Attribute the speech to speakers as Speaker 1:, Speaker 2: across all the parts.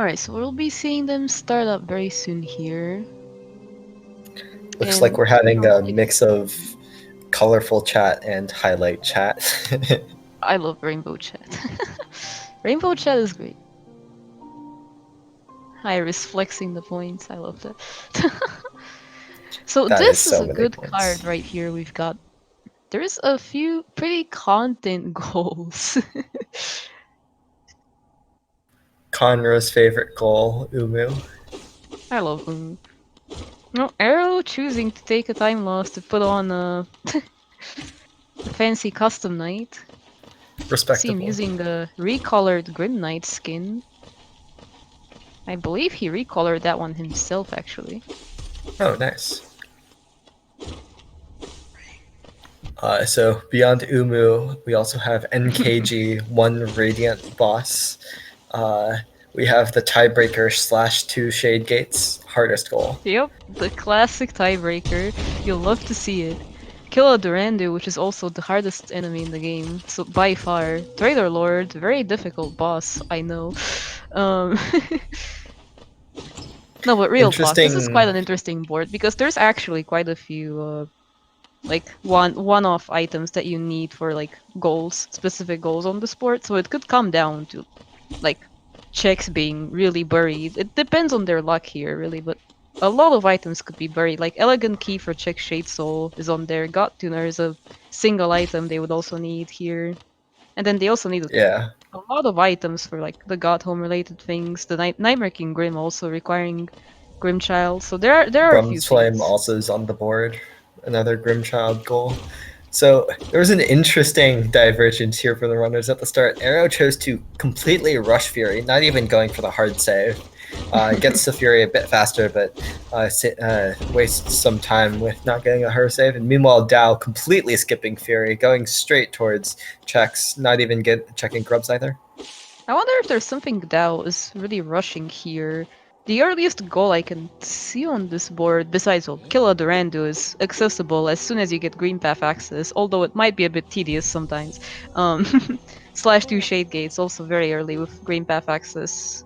Speaker 1: Alright, so we'll be seeing them start up very soon here.
Speaker 2: Looks
Speaker 1: And
Speaker 2: like we're having a
Speaker 1: like,
Speaker 2: mix of colorful chat and highlight chat.
Speaker 1: I love Rainbow Chat. Rainbow Chat is great. Iris flexing the points, I love that. So
Speaker 2: That is
Speaker 1: this is
Speaker 2: so
Speaker 1: a
Speaker 2: many
Speaker 1: good
Speaker 2: points.
Speaker 1: card right here. We've got... There's a few pretty content goals.
Speaker 2: Conroe's favorite goal, Umu.
Speaker 1: I love them. No, Arrow choosing to take a time loss to put on a fancy custom knight. See him
Speaker 2: Respectable.
Speaker 1: using the recolored Grim Knight skin. I believe he recolored that one himself, actually.
Speaker 2: Oh, nice. So beyond Umu, we also have NKG 1 Radiant Boss. We have the Tiebreaker /2 Shade Gates, hardest goal.
Speaker 1: Yep, the classic tiebreaker. You'll love to see it. Kill a Durandal, which is also the hardest enemy in the game. So by far, Trader Lord, very difficult boss, I know. Um, no, but real talk, this is quite
Speaker 2: Interesting.
Speaker 1: an interesting board because there's actually quite a few like one-off items that you need for like goals, specific goals on the sport. So it could come down to like checks being really buried. It depends on their luck here, really, but a lot of items could be buried. Like Elegant Key for Check Shade Soul is on there. God Tuner is a single item they would also need here. And then they also need
Speaker 2: Yeah.
Speaker 1: a lot of items for like the God Home related things. The Nightmare King Grim also requiring Grimchild. So there are a few
Speaker 2: Brum's Flame
Speaker 1: things.
Speaker 2: also is on the board. Another Grimchild goal. So there was an interesting divergence here for the runners at the start. Arrow chose to completely rush Fury, not even going for the hard save. Gets to Fury a bit faster, but wastes some time with not getting a hard save. And meanwhile, Dao completely skipping Fury, going straight towards checks, not even checking grubs either.
Speaker 1: I wonder if there's something Dao is really rushing here. The earliest goal I can see on this board, besides kill a Durandal, is accessible as soon as you get Green Path access, although it might be a bit tedious sometimes. /2 Shade Gates, also very early with Green Path access.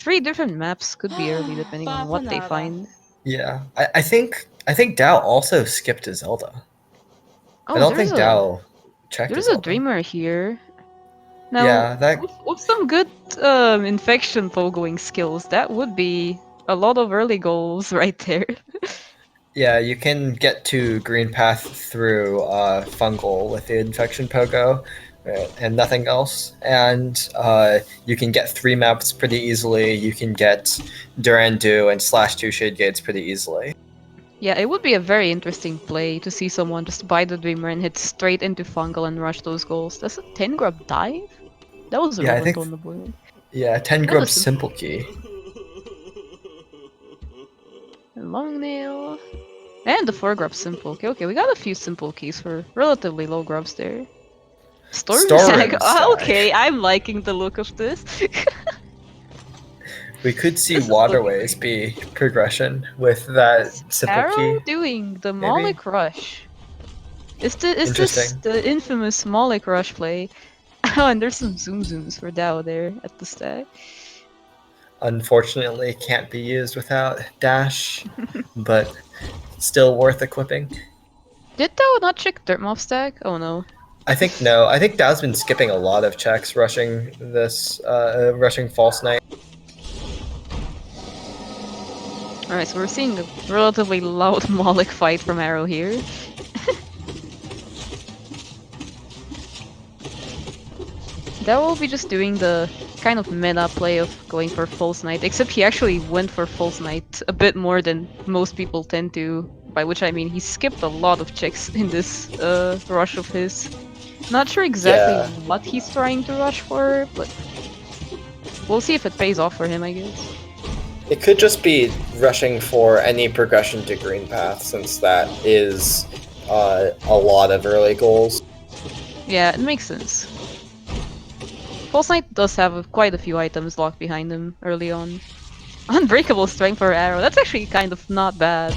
Speaker 1: 3 different maps could be early depending on what they find.
Speaker 2: Yeah, I think Dao also skipped a Zelda. I
Speaker 1: Oh,
Speaker 2: don't think Dao checked a
Speaker 1: there's a
Speaker 2: Zelda.
Speaker 1: Dreamer here. Now,
Speaker 2: Yeah, that
Speaker 1: with some good infection fogoing skills, that would be a lot of early goals right there.
Speaker 2: Yeah, you can get to Green Path through Fungal with the Infection Pogo and nothing else. And you can get 3 maps pretty easily. You can get Durandal and /2 Shade Gates pretty easily.
Speaker 1: Yeah, it would be a very interesting play to see someone just buy the Dreamer and hit straight into Fungal and rush those goals. Does a 10 grub dive? That was
Speaker 2: Yeah, I
Speaker 1: relevant
Speaker 2: think,
Speaker 1: on the board.
Speaker 2: 10
Speaker 1: And a
Speaker 2: grub Simple Key.
Speaker 1: long nail. And the 4 grub simple. Okay, we got a few simple keys for relatively low grubs there. Storm Sag. Okay, I'm liking the look of this.
Speaker 2: We could see Waterways be progression with that Simple
Speaker 1: Arrow
Speaker 2: Key.
Speaker 1: doing the
Speaker 2: maybe?
Speaker 1: Moloch Rush. Is this the infamous Moloch Rush play? Oh, and there's some zoom zooms for Dao there at the stack.
Speaker 2: Unfortunately, can't be used without dash, but still worth equipping.
Speaker 1: Did Dao not check Dirt Mob stack? Oh no.
Speaker 2: I think no. I think Dao's been skipping a lot of checks rushing this, rushing False Knight.
Speaker 1: Alright, so we're seeing a relatively loud Moloch fight from Arrow here. That will be just doing the kind of meta play of going for False Knight, except he actually went for False Knight a bit more than most people tend to, by which I mean he skipped a lot of checks in this rush of his. Not sure exactly what he's trying to rush for, but we'll see if it pays off for him, I guess.
Speaker 2: It could just be rushing for any progression to Green Path, since that is a lot of early goals.
Speaker 1: Yeah, it makes sense. False Knight does have quite a few items locked behind him early on. Unbreakable Strength for Arrow, that's actually kind of not bad.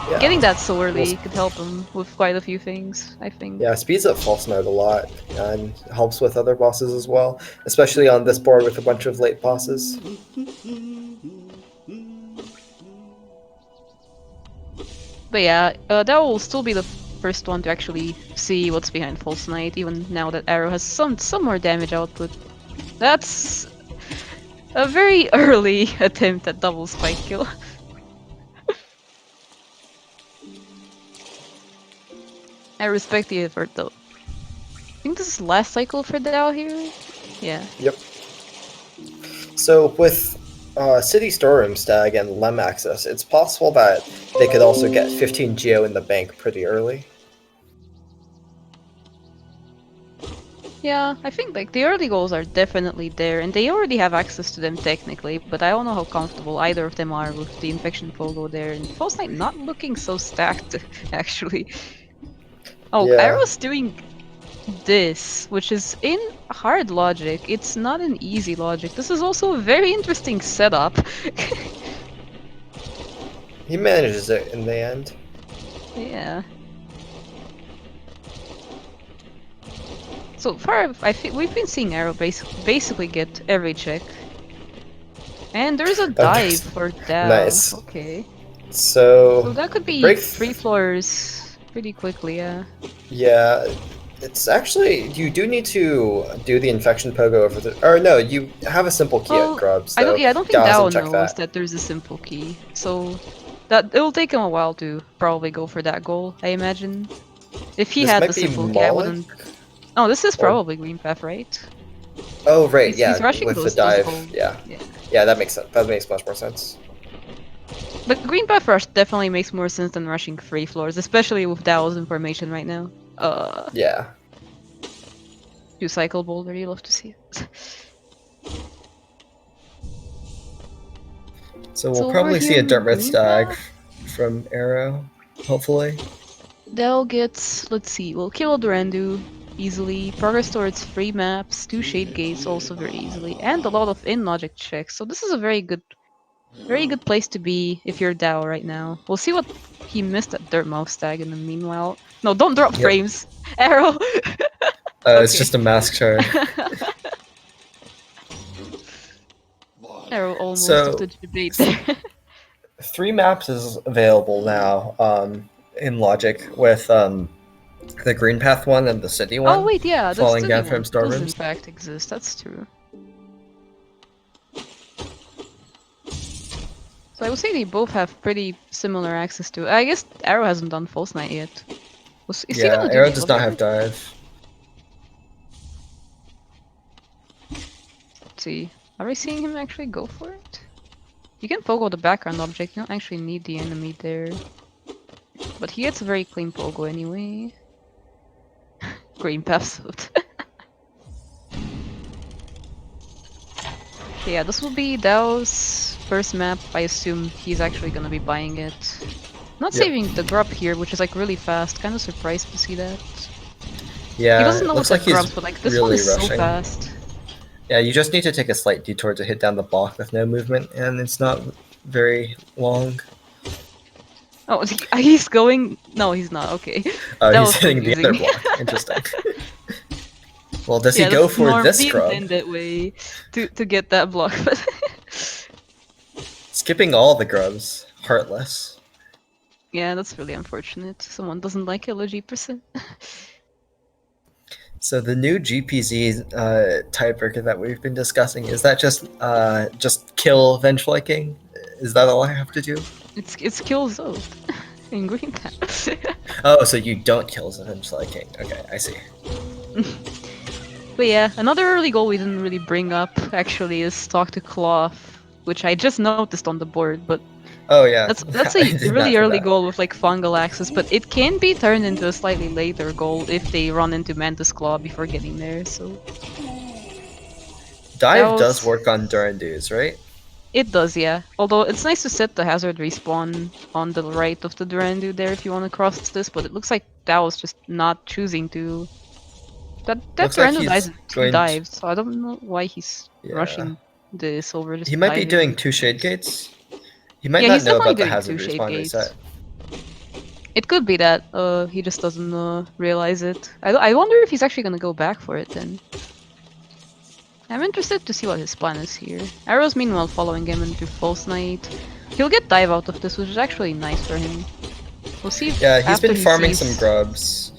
Speaker 2: Yeah.
Speaker 1: Getting that so
Speaker 2: Well,
Speaker 1: early could help him with quite a few things, I think.
Speaker 2: yeah, speeds up false mode a lot and helps with other bosses as well, especially on this board with a bunch of late bosses.
Speaker 1: But yeah, that will still be the first one to actually see what's behind False Knight, even now that Arrow has some more damage output. That's a very early attempt at double spike kill. I respect the effort though. I think this is last cycle for Dao here? Yeah.
Speaker 2: Yep. So with City Storeroom Stag and Lem access, it's possible that they could also get 15 Geo in the bank pretty early.
Speaker 1: Yeah, I think like the early goals are definitely there, and they already have access to them technically, but I don't know how comfortable either of them are with the Infection Pogo there, and False Knight not looking so stacked, actually. Oh,
Speaker 2: Yeah.
Speaker 1: Arrow's doing this, which is in hard logic. It's not an easy logic. This is also a very interesting setup.
Speaker 2: He manages it in the end.
Speaker 1: Yeah. So far, I think we've been seeing Arrow basically get every check. And there's a dive for Dao.
Speaker 2: Nice.
Speaker 1: Okay.
Speaker 2: So
Speaker 1: So that could be
Speaker 2: break
Speaker 1: 3 floors pretty quickly, yeah.
Speaker 2: Yeah, it's actually you do need to do the infection pogo over the. Or no, you have a simple key at Grub, so
Speaker 1: I don't think
Speaker 2: Dao
Speaker 1: Dao
Speaker 2: doesn't check
Speaker 1: knows
Speaker 2: that.
Speaker 1: that there's a simple key. So that it will take him a while to probably go for that goal, I imagine. If he
Speaker 2: This
Speaker 1: had
Speaker 2: might
Speaker 1: the
Speaker 2: be
Speaker 1: simple key, I
Speaker 2: Moloch.
Speaker 1: wouldn't. Oh, this is
Speaker 2: Or-
Speaker 1: probably Green Path, right?
Speaker 2: Oh right, yeah,
Speaker 1: He's rushing
Speaker 2: with the
Speaker 1: those
Speaker 2: dive.
Speaker 1: goals.
Speaker 2: Yeah,
Speaker 1: Yeah.
Speaker 2: yeah, that makes sense. That makes much more sense.
Speaker 1: The Green Path rush definitely makes more sense than rushing 3 floors, especially with Dao's information right now.
Speaker 2: Yeah.
Speaker 1: 2-cycle boulder, you love to see it.
Speaker 2: So we'll
Speaker 1: So over
Speaker 2: probably see
Speaker 1: here
Speaker 2: a
Speaker 1: in the
Speaker 2: Dartmouth
Speaker 1: Green
Speaker 2: Stag
Speaker 1: Path,
Speaker 2: from Arrow, hopefully.
Speaker 1: Dell gets, let's see, we'll kill Dorandu easily, progress towards 3 maps, 2 shade gates also very easily, and a lot of in-logic checks. So this is a very good place to be if you're Dao right now. We'll see what he missed at Dirtmouth Stag in the meanwhile. No, don't drop
Speaker 2: Yep.
Speaker 1: frames! Arrow!
Speaker 2: It's just a mask shard.
Speaker 1: Arrow almost
Speaker 2: So-
Speaker 1: of the debate there.
Speaker 2: 3 maps is available now in Logic with the Green Path one and the City one.
Speaker 1: Oh wait, yeah, the
Speaker 2: falling
Speaker 1: city
Speaker 2: down
Speaker 1: one
Speaker 2: from
Speaker 1: does in
Speaker 2: storerooms.
Speaker 1: fact exist, that's true. So I would say they both have pretty similar access to it. I guess Arrow hasn't done False Knight yet. Is he
Speaker 2: Yeah,
Speaker 1: gonna do
Speaker 2: Arrow
Speaker 1: the
Speaker 2: does not have
Speaker 1: elevator?
Speaker 2: dive.
Speaker 1: Let's see. Are we seeing him actually go for it? You can pogo the background object, you don't actually need the enemy there. But he gets a very clean pogo anyway. Green path suit. Okay, yeah, this will be Dao's first map. I assume he's actually gonna be buying it. Not
Speaker 2: Yep.
Speaker 1: saving the grub here, which is like really fast. Kind of surprised to see that.
Speaker 2: Yeah,
Speaker 1: He doesn't
Speaker 2: it
Speaker 1: know
Speaker 2: looks
Speaker 1: what
Speaker 2: like
Speaker 1: the
Speaker 2: he's
Speaker 1: grubs, but like this
Speaker 2: really
Speaker 1: one is
Speaker 2: rushing.
Speaker 1: so fast.
Speaker 2: Yeah, you just need to take a slight detour to hit down the block with no movement, and it's not very long.
Speaker 1: Oh, he's going. No, he's not. Okay.
Speaker 2: Oh,
Speaker 1: That
Speaker 2: he's
Speaker 1: was
Speaker 2: hitting the other
Speaker 1: confusing.
Speaker 2: block. Interesting. Well, does
Speaker 1: Yeah,
Speaker 2: he go
Speaker 1: that's
Speaker 2: for this
Speaker 1: the
Speaker 2: scrub?
Speaker 1: intended way to get that block.
Speaker 2: Skipping all the grubs. Heartless.
Speaker 1: Yeah, that's really unfortunate. Someone doesn't like LG%.
Speaker 2: So the new GPZ tiebreaker that we've been discussing, is that just kill Vengeful King? Is that all I have to do?
Speaker 1: It's kill Zoth in Green Path.
Speaker 2: Oh, so you don't kill Vengeful King. Okay, I see.
Speaker 1: But yeah, another early goal we didn't really bring up actually is talk to Cloth, which I just noticed on the board, but
Speaker 2: Oh yeah,
Speaker 1: that's
Speaker 2: I
Speaker 1: a
Speaker 2: did
Speaker 1: really
Speaker 2: not know
Speaker 1: early
Speaker 2: that.
Speaker 1: goal with like fungal access, but it can be turned into a slightly later goal if they run into Mantis Claw before getting there, so
Speaker 2: Dive
Speaker 1: that
Speaker 2: does
Speaker 1: was-
Speaker 2: work on Durandus, right?
Speaker 1: it does, yeah. Although it's nice to set the hazard respawn on the right of the Durandu there if you want to cross this, but it looks like that was just not choosing to. That
Speaker 2: Looks like
Speaker 1: Durandu
Speaker 2: he's
Speaker 1: dies in 2
Speaker 2: going to-
Speaker 1: dives, so I don't know why he's
Speaker 2: Yeah.
Speaker 1: rushing this over just
Speaker 2: He might be
Speaker 1: diving.
Speaker 2: doing 2 Shade Gates. He might
Speaker 1: Yeah,
Speaker 2: not
Speaker 1: he's
Speaker 2: know
Speaker 1: definitely
Speaker 2: about the
Speaker 1: doing
Speaker 2: hazard
Speaker 1: 2 shade
Speaker 2: respawn
Speaker 1: gates.
Speaker 2: reset.
Speaker 1: It could be that he just doesn't realize it. I wonder if he's actually gonna go back for it then. I'm interested to see what his plan is here. Arrow's meanwhile following him into False Knight. He'll get dive out of this, which is actually nice for him. We'll see if
Speaker 2: Yeah, he's
Speaker 1: after
Speaker 2: been
Speaker 1: he
Speaker 2: farming
Speaker 1: sees...
Speaker 2: some grubs.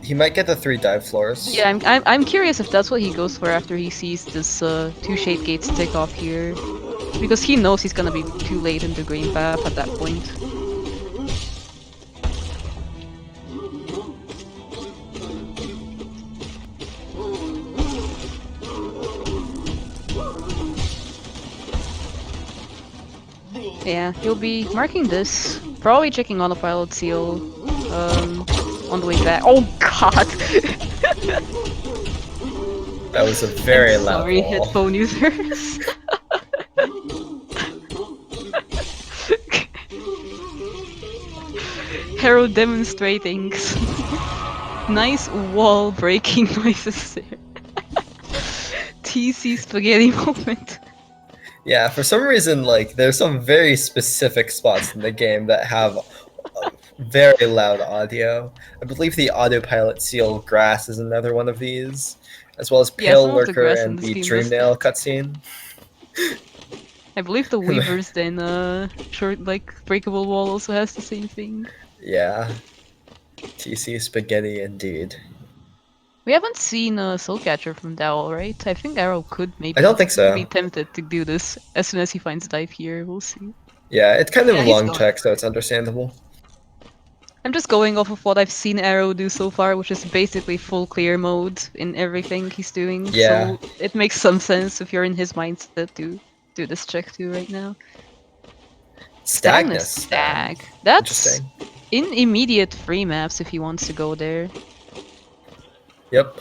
Speaker 2: He might get the 3 dive floors.
Speaker 1: Yeah, I'm curious if that's what he goes for after he sees this 2 Shade Gates tick off here. Because he knows he's gonna be too late in the green path at that point. Yeah, he'll be marking this. Probably checking autopilot seal on the way back. Oh god!
Speaker 2: That was a very
Speaker 1: I'm
Speaker 2: loud
Speaker 1: sorry,
Speaker 2: wall.
Speaker 1: headphone users. Hero demonstrating nice wall breaking noises there. TC spaghetti moment.
Speaker 2: Yeah, for some reason, like, there's some very specific spots in the game that have very loud audio. I believe the autopilot seal grass is another one of these, as well as
Speaker 1: Yeah,
Speaker 2: Pale
Speaker 1: some of the
Speaker 2: Lurker
Speaker 1: grass in
Speaker 2: and
Speaker 1: this
Speaker 2: the
Speaker 1: game does
Speaker 2: Dreamnail
Speaker 1: that.
Speaker 2: cutscene.
Speaker 1: I believe the Weavers then short like breakable wall also has the same thing.
Speaker 2: Yeah, TC spaghetti indeed.
Speaker 1: We haven't seen a Soul Catcher from Dowell, right? I think Arrow could
Speaker 2: I don't
Speaker 1: maybe
Speaker 2: think
Speaker 1: be
Speaker 2: so.
Speaker 1: tempted to do this as soon as he finds dive here. We'll see.
Speaker 2: Yeah, it's kind of
Speaker 1: Yeah,
Speaker 2: a
Speaker 1: he's
Speaker 2: long
Speaker 1: going.
Speaker 2: check, so it's understandable.
Speaker 1: I'm just going off of what I've seen Arrow do so far, which is basically full clear mode in everything he's doing.
Speaker 2: Yeah,
Speaker 1: So it makes some sense if you're in his mindset to do this check too right now. Stagnus
Speaker 2: Stagnus.
Speaker 1: Stag. That's
Speaker 2: Interesting.
Speaker 1: in immediate free maps if he wants to go there.
Speaker 2: Yep.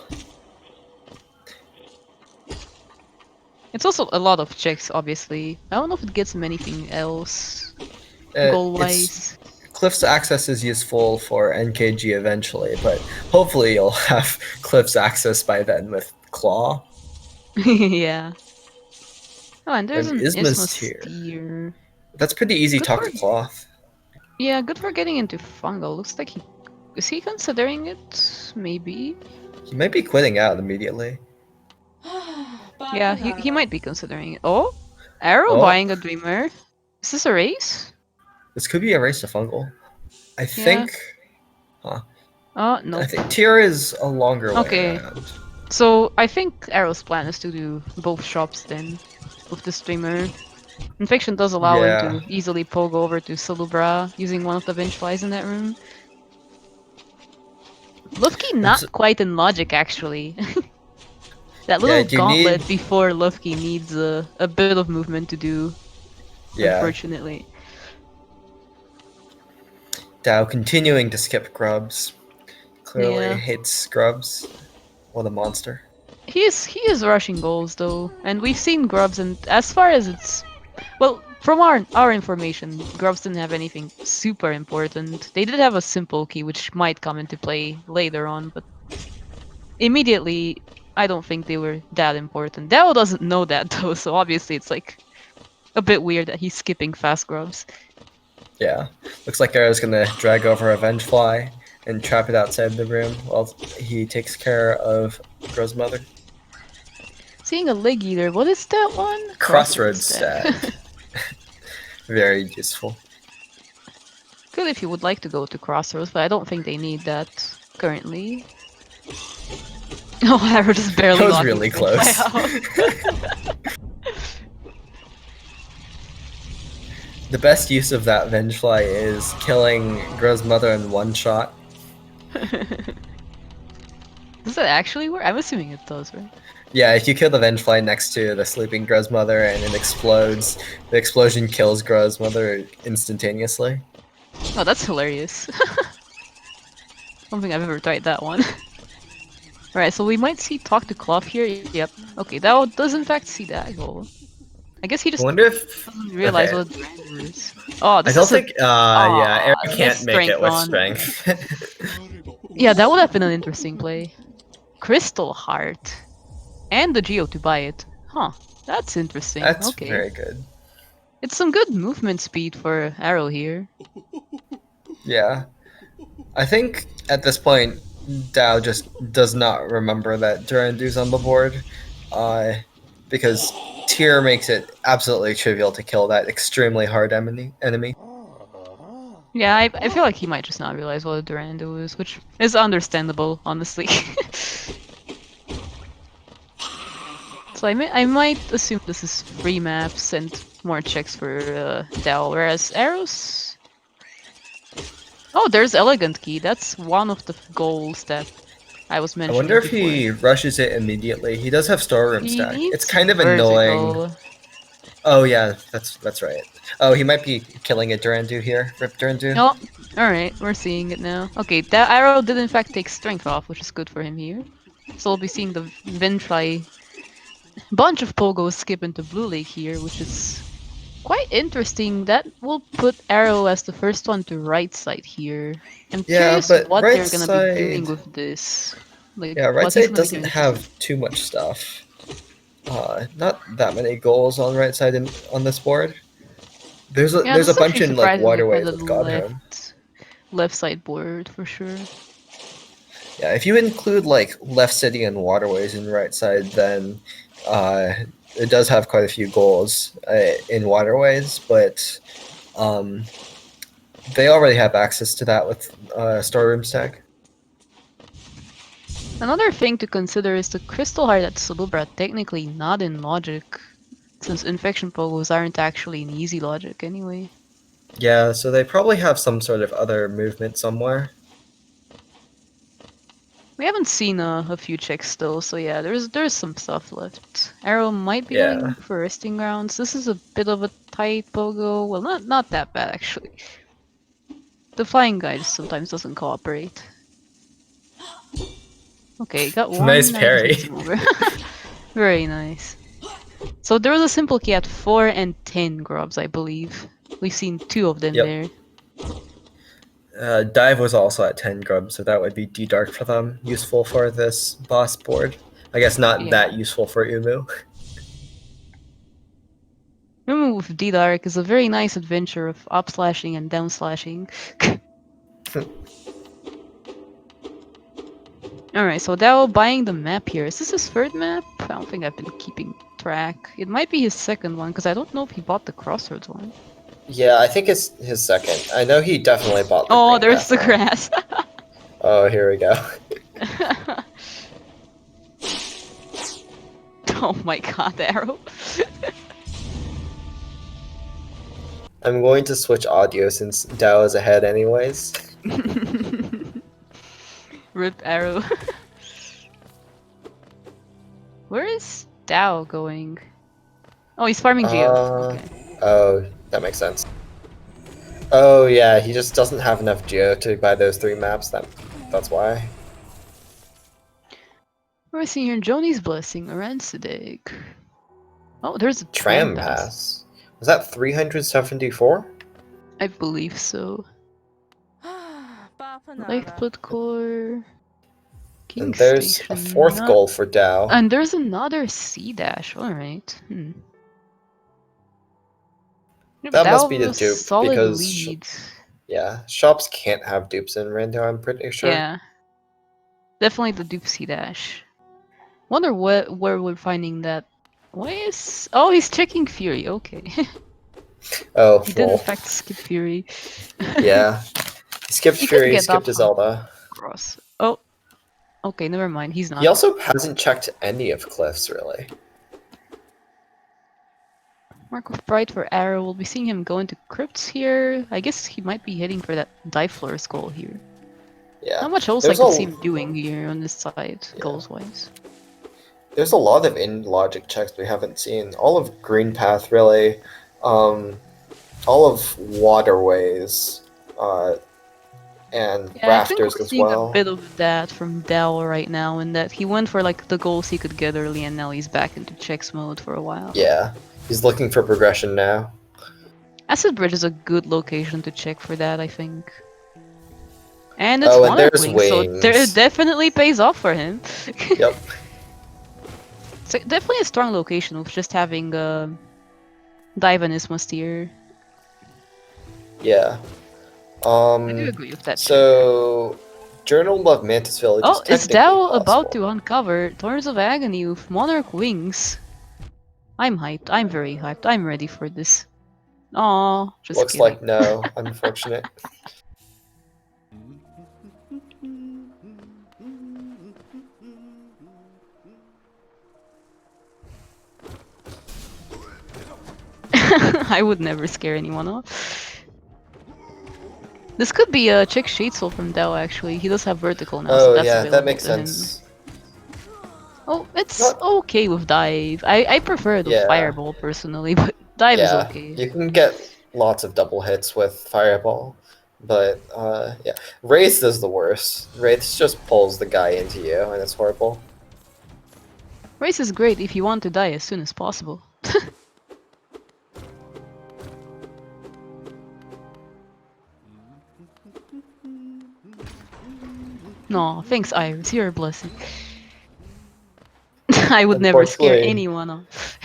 Speaker 1: It's also a lot of checks, obviously. I don't know if it gets him anything else
Speaker 2: It's
Speaker 1: goal-wise.
Speaker 2: Cliff's access is useful for NKG eventually, but hopefully you'll have Cliff's access by then with Claw.
Speaker 1: Yeah. Oh, and there's
Speaker 2: And
Speaker 1: an
Speaker 2: Isma's
Speaker 1: Isthmus
Speaker 2: here.
Speaker 1: Steer.
Speaker 2: That's pretty easy
Speaker 1: Good
Speaker 2: talk
Speaker 1: for
Speaker 2: to Cloth.
Speaker 1: Yeah, good for getting into fungal. Looks like he is he considering it? Maybe.
Speaker 2: He might be quitting out immediately.
Speaker 1: Yeah, he might be considering it. Oh, Arrow
Speaker 2: Oh,
Speaker 1: buying a Dreamer. Is this a race?
Speaker 2: this could be a race to fungal. I
Speaker 1: Yeah.
Speaker 2: think. Huh.
Speaker 1: Oh
Speaker 2: I
Speaker 1: nope.
Speaker 2: think Tier is a longer way
Speaker 1: Okay.
Speaker 2: around.
Speaker 1: So I think Arrow's plan is to do both shops then with the Streamer. Infection does allow him
Speaker 2: Yeah.
Speaker 1: to easily poke over to Salubra using one of the bench flies in that room. Lufky not quite in logic actually. That
Speaker 2: Yeah,
Speaker 1: little
Speaker 2: you need.
Speaker 1: gauntlet before Lufky needs a bit of movement to do,
Speaker 2: Yeah.
Speaker 1: unfortunately.
Speaker 2: Dow continuing to skip grubs. Clearly
Speaker 1: Yeah.
Speaker 2: hates grubs. What a monster.
Speaker 1: He is rushing goals though, and we've seen Grubs, and as far as it's well, from our information, Grubs didn't have anything super important. They did have a simple key which might come into play later on, but immediately I don't think they were that important. Dao doesn't know that though, so obviously it's like a bit weird that he's skipping fast Grubs.
Speaker 2: Yeah. Looks like Arrow's gonna drag over a Vengefly and trap it outside the room while he takes care of Grow's mother.
Speaker 1: Seeing a Leg Eater, what is that one?
Speaker 2: Crossroads Stag. Very useful.
Speaker 1: Good if you would like to go to Crossroads, but I don't think they need that currently. Oh, I was just barely.
Speaker 2: That was
Speaker 1: locking
Speaker 2: really
Speaker 1: the
Speaker 2: close. The best use of that Vengefly is killing Grow's mother in one shot.
Speaker 1: Does that actually work? I'm assuming it does, right?
Speaker 2: Yeah, if you kill the Vengefly next to the sleeping Grow's mother and it explodes, the explosion kills Grow's mother instantaneously.
Speaker 1: Oh, that's hilarious. I don't think I've ever tried that one. Alright, so we might see Talk to Cloth here. Yep. Okay, that does in fact see that goal. I guess he
Speaker 2: I
Speaker 1: just
Speaker 2: wonder if.
Speaker 1: doesn't realize
Speaker 2: Okay.
Speaker 1: what the brand is. Oh,
Speaker 2: I
Speaker 1: this
Speaker 2: don't
Speaker 1: is
Speaker 2: think. Yeah, Eric
Speaker 1: this
Speaker 2: can't make it
Speaker 1: strength
Speaker 2: with
Speaker 1: on.
Speaker 2: strength.
Speaker 1: Yeah, that would have been an interesting play. Crystal Heart. And the Geo to buy it. Huh. That's interesting.
Speaker 2: That's
Speaker 1: Okay.
Speaker 2: very good.
Speaker 1: It's some good movement speed for Arrow here.
Speaker 2: Yeah. I think at this point, Dao just does not remember that Durandu's on the board, because Tier makes it absolutely trivial to kill that extremely hard enemy.
Speaker 1: Yeah, I feel like he might just not realize what a Durando is, which is understandable, honestly. So I might assume this is free maps and more checks for Dell, whereas arrows. Oh, there's Elegant Key. That's one of the goals that I was
Speaker 2: I wonder
Speaker 1: mentioning
Speaker 2: if
Speaker 1: before.
Speaker 2: he rushes it immediately. He does have storeroom
Speaker 1: He
Speaker 2: stack. It's
Speaker 1: needs
Speaker 2: kind of annoying.
Speaker 1: vertical.
Speaker 2: Oh yeah, that's right. Oh, he might be killing a Durandu here. Rip Durandu.
Speaker 1: Oh, alright, we're seeing it now. Okay, that arrow did in fact take strength off, which is good for him here. So we'll be seeing the Ventry bunch of Pogos skip into Blue Lake here, which is quite interesting. That will put Arrow as the first one to right side here. I'm
Speaker 2: Yeah,
Speaker 1: curious
Speaker 2: but
Speaker 1: what
Speaker 2: right
Speaker 1: they're gonna be doing
Speaker 2: side.
Speaker 1: with this. Like,
Speaker 2: Yeah, right
Speaker 1: what he's
Speaker 2: side
Speaker 1: gonna be doing
Speaker 2: doesn't
Speaker 1: with this.
Speaker 2: have too much stuff. Not that many goals on right side on this board.
Speaker 1: Yeah,
Speaker 2: There's
Speaker 1: this
Speaker 2: a
Speaker 1: is
Speaker 2: bunch
Speaker 1: actually
Speaker 2: in like
Speaker 1: surprisingly for
Speaker 2: waterways
Speaker 1: the
Speaker 2: with Godhome.
Speaker 1: left side board for sure.
Speaker 2: Yeah, if you include like left city and waterways in right side, then uh, it does have quite a few goals in waterways, but um, they already have access to that with storeroom stack.
Speaker 1: Another thing to consider is the Crystal Heart at Salubra technically not in logic, since Infection Pogos aren't actually in easy logic anyway.
Speaker 2: Yeah, so they probably have some sort of other movement somewhere.
Speaker 1: We haven't seen a few checks still, so yeah, there's some stuff left. Arrow might be
Speaker 2: Yeah.
Speaker 1: going for resting grounds. This is a bit of a tight pogo. Well, not that bad actually. The flying guide sometimes doesn't cooperate. Okay, got
Speaker 2: Nice
Speaker 1: one. Now he just
Speaker 2: parry.
Speaker 1: moves him over. Very nice. So there was a simple key at 4 and 10 grubs, I believe. We've seen 2 of them
Speaker 2: Yep.
Speaker 1: there.
Speaker 2: Dive was also at 10 grubs, so that would be D-Dark for them. Useful for this boss board. I guess not
Speaker 1: Yeah.
Speaker 2: that useful for Umu.
Speaker 1: Umu with D-Dark is a very nice adventure of up slashing and down slashing. Alright, so Dao buying the map here. Is this his third map? I don't think I've been keeping track. It might be his second one, because I don't know if he bought the Crossroads one.
Speaker 2: Yeah, I think it's his second. I know he definitely bought the
Speaker 1: Oh,
Speaker 2: green
Speaker 1: there's
Speaker 2: path
Speaker 1: the
Speaker 2: one.
Speaker 1: grass.
Speaker 2: Oh, here we go.
Speaker 1: Oh my god, the arrow.
Speaker 2: I'm going to switch audio since Dao is ahead anyways.
Speaker 1: Rip arrow. Where is Dao going? Oh, he's farming Geo. Okay.
Speaker 2: Oh, that makes sense. Oh yeah, he just doesn't have enough Geo to buy those 3 maps. That's why.
Speaker 1: We're seeing here Joni's Blessing, Arancidig. Oh, there's a
Speaker 2: Tram
Speaker 1: pass.
Speaker 2: pass. Was that 374?
Speaker 1: I believe so. Lifeblood Core. King
Speaker 2: And there's
Speaker 1: Station.
Speaker 2: a 4th goal for Dao.
Speaker 1: And there's another C dash. Alright.
Speaker 2: That must be the dupe
Speaker 1: solid
Speaker 2: because
Speaker 1: lead.
Speaker 2: yeah, shops can't have dupes in Rando, I'm pretty sure.
Speaker 1: Yeah. Definitely the dupe C dash. Wonder where we're finding that. Why is... Oh, he's checking Fury. Okay.
Speaker 2: Oh,
Speaker 1: He did in fact skip Fury.
Speaker 2: Yeah. He skipped
Speaker 1: He could
Speaker 2: Fury,
Speaker 1: get
Speaker 2: skipped
Speaker 1: up
Speaker 2: Zelda.
Speaker 1: cross. Oh. Okay, never mind. He's not.
Speaker 2: He also hasn't checked any of Cliff's, really.
Speaker 1: Mark of Pride for Arrow. We'll be seeing him go into Crypts here. I guess he might be heading for that Dive-Floor goal here.
Speaker 2: Yeah.
Speaker 1: Not much else I could see him doing here on this side, goals-wise.
Speaker 2: There's a lot of in-logic checks we haven't seen. All of Green Path, really. All of Waterways. And
Speaker 1: Yeah,
Speaker 2: Rafters
Speaker 1: I think we're
Speaker 2: as
Speaker 1: seeing
Speaker 2: well.
Speaker 1: a bit of that from Dell right now, in that he went for like the goals he could get early, and now he's back into checks mode for a while.
Speaker 2: Yeah, he's looking for progression now.
Speaker 1: Acid Bridge is a good location to check for that, I think. And it's
Speaker 2: and there's
Speaker 1: wings, so it definitely pays off for him.
Speaker 2: Yep.
Speaker 1: So definitely a strong location of just having Dive and Isma steer.
Speaker 2: Yeah.
Speaker 1: I do agree with that check.
Speaker 2: So Journal of Mantis Village is
Speaker 1: Oh, is
Speaker 2: technically
Speaker 1: Dao about
Speaker 2: possible.
Speaker 1: to uncover Thorns of Agony with Monarch Wings? I'm hyped. I'm very hyped. I'm ready for this. Aw, just
Speaker 2: Looks
Speaker 1: kidding.
Speaker 2: like no, unfortunate.
Speaker 1: I would never scare anyone off. This could be a check Shadesol from Dao actually. He does have vertical now, so
Speaker 2: Oh
Speaker 1: that's
Speaker 2: yeah, that
Speaker 1: available
Speaker 2: makes
Speaker 1: to him.
Speaker 2: sense.
Speaker 1: Oh, it's
Speaker 2: Not
Speaker 1: okay with dive. I prefer it with
Speaker 2: yeah,
Speaker 1: fireball personally, but dive is
Speaker 2: yeah.
Speaker 1: okay.
Speaker 2: You can get lots of double hits with Fireball, but yeah, Wraith is the worst. Wraith just pulls the guy into you, and it's horrible.
Speaker 1: Race is great if you want to die as soon as possible. No, thanks Iris, you're a blessing. I would never scare
Speaker 2: Unfortunately,
Speaker 1: anyone off.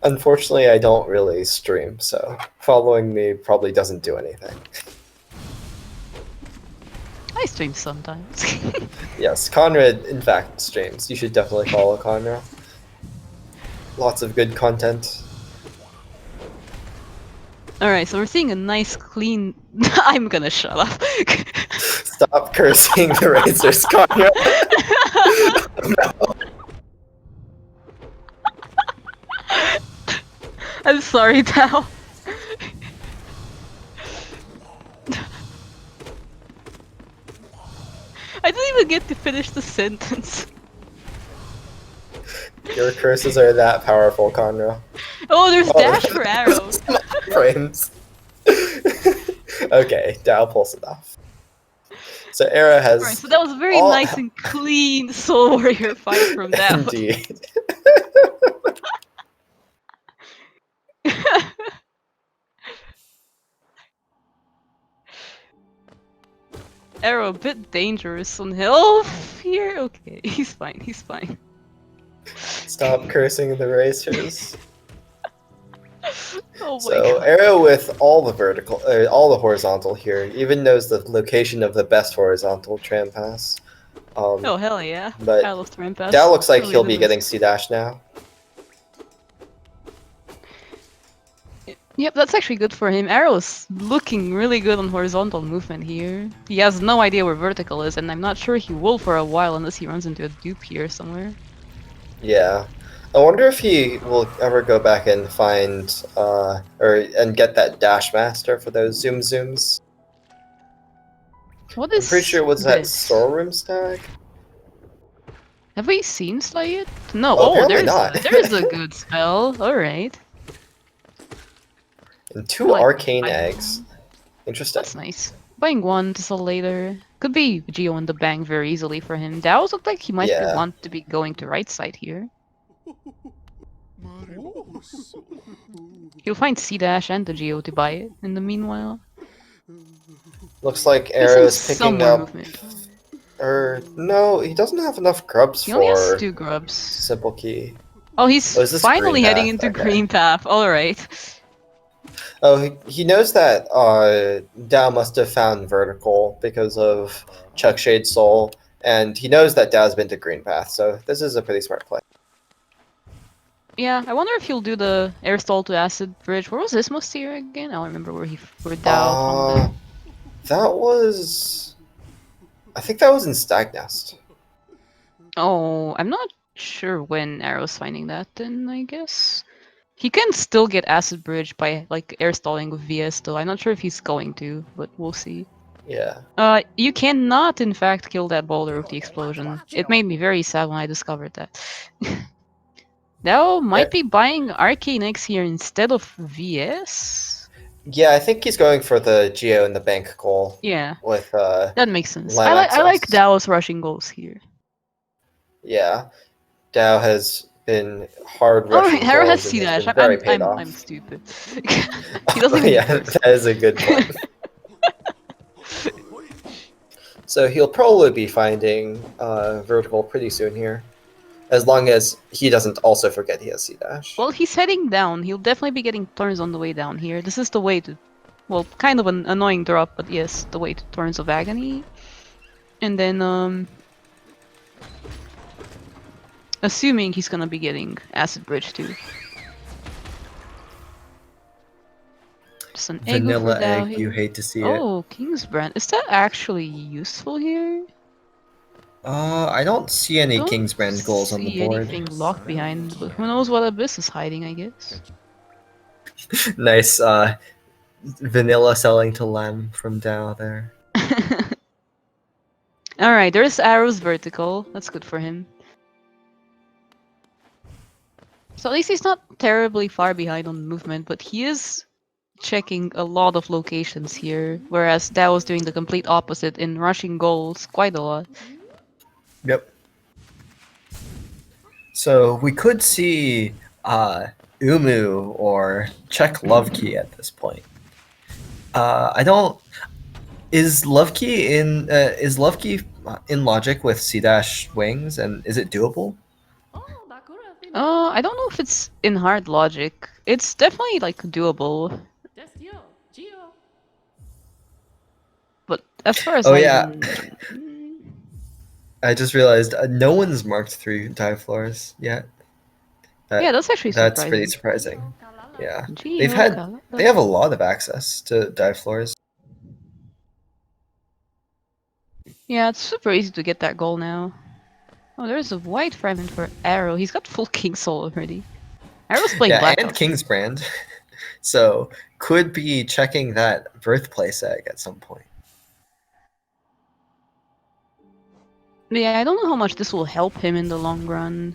Speaker 2: unfortunately, I don't really stream, so following me probably doesn't do anything.
Speaker 1: I stream sometimes.
Speaker 2: Yes, Conrad, in fact, streams. You should definitely follow Conrad. Lots of good content.
Speaker 1: Alright, so we're seeing a nice clean... I'm gonna shut up.
Speaker 2: Stop cursing the Razors, Conrad.
Speaker 1: I'm sorry, Tao. I didn't even get to finish the sentence.
Speaker 2: Your curses are that powerful, Conrad.
Speaker 1: Oh, there's
Speaker 2: Oh,
Speaker 1: dash for arrow.
Speaker 2: frames. Okay, Dao pulls it off. So Era has
Speaker 1: Alright, so that was a very
Speaker 2: all
Speaker 1: nice and clean Soul Warrior fight from Dao.
Speaker 2: indeed.
Speaker 1: Arrow a bit dangerous on hill here. Okay, he's fine. He's fine.
Speaker 2: Stop cursing the racers.
Speaker 1: Oh my
Speaker 2: So
Speaker 1: god.
Speaker 2: Arrow with all the vertical, all the horizontal here, even knows the location of the best horizontal tram pass.
Speaker 1: Oh hell yeah.
Speaker 2: But
Speaker 1: I love Tram Pass.
Speaker 2: Dao looks like
Speaker 1: Really
Speaker 2: he'll
Speaker 1: the
Speaker 2: be getting
Speaker 1: best.
Speaker 2: C dash now.
Speaker 1: Yep, that's actually good for him. Arrow's looking really good on horizontal movement here. He has no idea where vertical is, and I'm not sure he will for a while unless he runs into a dupe here somewhere.
Speaker 2: Yeah. I wonder if he will ever go back and find and get that dash master for those zooms.
Speaker 1: What
Speaker 2: I'm pretty
Speaker 1: is
Speaker 2: sure it was that
Speaker 1: this?
Speaker 2: storeroom stack.
Speaker 1: Have we seen Slay yet? No.
Speaker 2: Oh,
Speaker 1: Oh,
Speaker 2: apparently
Speaker 1: there's
Speaker 2: not.
Speaker 1: there's a good spell. All right.
Speaker 2: And
Speaker 1: I
Speaker 2: 2
Speaker 1: like
Speaker 2: arcane
Speaker 1: buying
Speaker 2: eggs.
Speaker 1: one.
Speaker 2: Interesting.
Speaker 1: That's nice. Buying one to sell later. Could be Geo in the bank very easily for him. Daos look like he might
Speaker 2: Yeah.
Speaker 1: want to be going to right side here. He'll find C-Dash and the Geo to buy it in the meanwhile.
Speaker 2: Looks like
Speaker 1: Missing
Speaker 2: Arrow is
Speaker 1: some
Speaker 2: picking
Speaker 1: more
Speaker 2: up.
Speaker 1: movement.
Speaker 2: Or no, he doesn't have enough grubs
Speaker 1: He only has
Speaker 2: for
Speaker 1: 2 grubs.
Speaker 2: Simple Key.
Speaker 1: Oh, he's
Speaker 2: Oh, is this
Speaker 1: finally
Speaker 2: green
Speaker 1: heading
Speaker 2: path?
Speaker 1: into
Speaker 2: Okay.
Speaker 1: Green Path. Alright.
Speaker 2: Oh, he knows that Dao must have found vertical because of Chuck Shade Soul, and he knows that Dao's been to Green Path, so this is a pretty smart play.
Speaker 1: Yeah, I wonder if he'll do the air stall to acid bridge. Where was this Mosteer again? I don't remember where Dao found it.
Speaker 2: That was, I think that was in Stagnest.
Speaker 1: Oh, I'm not sure when Arrow's finding that then, I guess. He can still get acid bridge by like air stalling with VS though. I'm not sure if he's going to, but we'll see.
Speaker 2: Yeah.
Speaker 1: You cannot in fact kill that boulder with the explosion. It made me very sad when I discovered that. Now might be buying Arcane X here instead of VS?
Speaker 2: Yeah, I think he's going for the Geo and the bank goal.
Speaker 1: Yeah.
Speaker 2: With
Speaker 1: That makes sense.
Speaker 2: Lime
Speaker 1: I like
Speaker 2: access.
Speaker 1: Dao's rushing goals here.
Speaker 2: Yeah. Dao has been hard
Speaker 1: Oh,
Speaker 2: rushing
Speaker 1: Hera has
Speaker 2: goals and
Speaker 1: C
Speaker 2: has
Speaker 1: dash.
Speaker 2: been very paid off.
Speaker 1: I'm stupid. He doesn't even
Speaker 2: Yeah,
Speaker 1: curse.
Speaker 2: that is a good point. So he'll probably be finding vertical pretty soon here, as long as he doesn't also forget he has C dash.
Speaker 1: Well, he's heading down. He'll definitely be getting turns on the way down here. This is the way to well, kind of an annoying drop, but yes, the way to Torrents of Agony. And then, assuming he's gonna be getting Acid Bridge too. Just an Eggo for
Speaker 2: Vanilla
Speaker 1: Dao
Speaker 2: egg, you
Speaker 1: here.
Speaker 2: hate to see it.
Speaker 1: Oh, King's Brand. Is that actually useful here?
Speaker 2: I don't see any
Speaker 1: Don't
Speaker 2: King's Brand goals on the
Speaker 1: see
Speaker 2: board.
Speaker 1: anything locked behind, but who knows what Abyss is hiding, I guess.
Speaker 2: Nice, vanilla selling to Lem from Dao there.
Speaker 1: Alright, there's Arrow's vertical. That's good for him. So at least he's not terribly far behind on movement, but he is checking a lot of locations here, whereas Dao was doing the complete opposite in rushing goals quite a lot.
Speaker 2: Yep. So we could see Umu or check Love Key at this point. I don't. Is Love Key in logic with C dash wings, and is it doable?
Speaker 1: I don't know if it's in hard logic. It's definitely like doable. But as far as
Speaker 2: Oh yeah,
Speaker 1: mm,
Speaker 2: I just realized no one's marked 3 dive floors yet.
Speaker 1: yeah, that's actually
Speaker 2: That's pretty
Speaker 1: surprising.
Speaker 2: surprising. Yeah,
Speaker 1: Geo
Speaker 2: they have a lot of access to dive floors.
Speaker 1: Yeah, it's super easy to get that goal now. Oh, there's a white fragment for Arrow. He's got full King Soul already. Arrow's playing
Speaker 2: Yeah,
Speaker 1: Blackout.
Speaker 2: and King's Brand. So could be checking that birthplace egg at some point.
Speaker 1: Yeah, I don't know how much this will help him in the long run.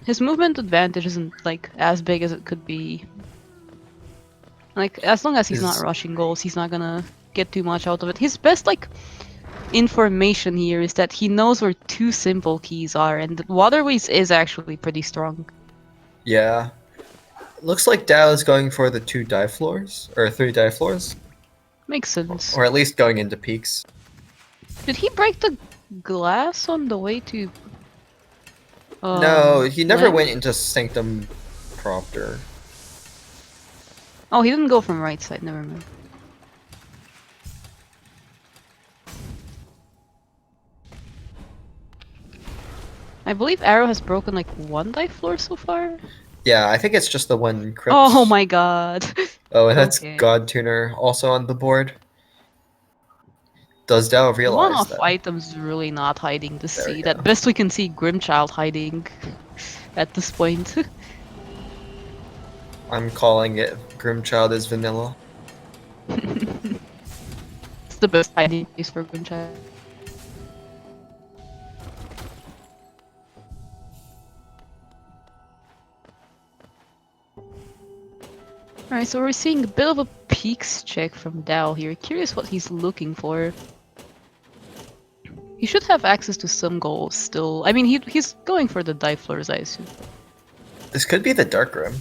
Speaker 1: His movement advantage isn't like as big as it could be. Like, as long as he's not rushing goals, he's not gonna get too much out of it. His best like information here is that he knows where 2 simple keys are, and Waterways is actually pretty strong.
Speaker 2: Yeah. Looks like Dao is going for the 2 dive floors, or 3 dive floors.
Speaker 1: Makes sense.
Speaker 2: Or at least going into peaks.
Speaker 1: Did he break the glass on the way to...
Speaker 2: No, he never
Speaker 1: Lem?
Speaker 2: went into Sanctum Propter.
Speaker 1: Oh, he didn't go from right side, never mind. I believe Arrow has broken like 1 dive floor so far.
Speaker 2: Yeah, I think it's just the one crypt.
Speaker 1: Oh my god.
Speaker 2: Oh, and that's
Speaker 1: Okay.
Speaker 2: God Tuner also on the board. Does Dao realize
Speaker 1: One-off
Speaker 2: that?
Speaker 1: items really not hiding the
Speaker 2: There we
Speaker 1: seed.
Speaker 2: go.
Speaker 1: At best we can see Grimchild hiding at this point.
Speaker 2: I'm calling it Grimchild is vanilla.
Speaker 1: It's the best hiding place for Grimchild. Alright, so we're seeing a bit of a peaks check from Dao here. Curious what he's looking for. He should have access to some goals still. I mean, he's going for the dive floors, I assume.
Speaker 2: This could be the Dark Room.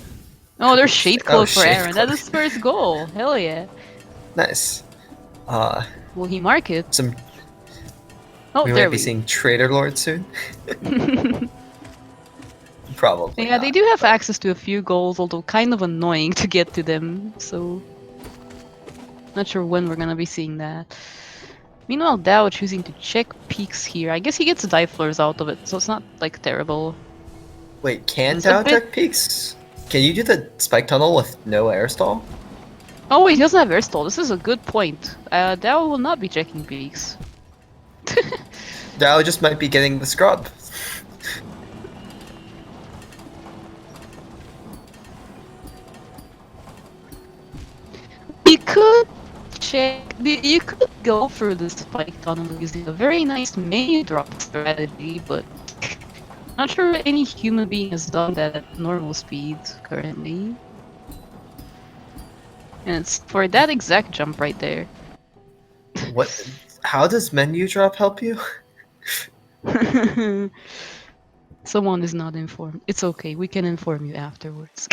Speaker 1: Oh, there's Shade Cloak for
Speaker 2: Shade
Speaker 1: Aaron.
Speaker 2: Cloak.
Speaker 1: That's his first goal. Hell yeah.
Speaker 2: Nice.
Speaker 1: Will he mark it?
Speaker 2: Some
Speaker 1: Oh,
Speaker 2: we
Speaker 1: there
Speaker 2: might be
Speaker 1: we
Speaker 2: seeing Trader Lord soon. Probably.
Speaker 1: Yeah, they do have access to a few goals, although kind of annoying to get to them, so... Not sure when we're gonna be seeing that. Meanwhile, Dao choosing to check peaks here. I guess he gets dive floors out of it, so it's not, like, terrible.
Speaker 2: Wait, can
Speaker 1: It's a
Speaker 2: Dao
Speaker 1: bit-
Speaker 2: check peaks? Can you do the spike tunnel with no air stall?
Speaker 1: Oh wait, he doesn't have air stall. This is a good point. Dao will not be checking peaks.
Speaker 2: Dao just might be getting the scrub.
Speaker 1: You could check. You could go through the spike tunnel using a very nice menu drop strategy, but not sure any human being has done that at normal speed currently. And it's for that exact jump right there.
Speaker 2: What? How does menu drop help you?
Speaker 1: Someone is not informed. It's okay. We can inform you afterwards.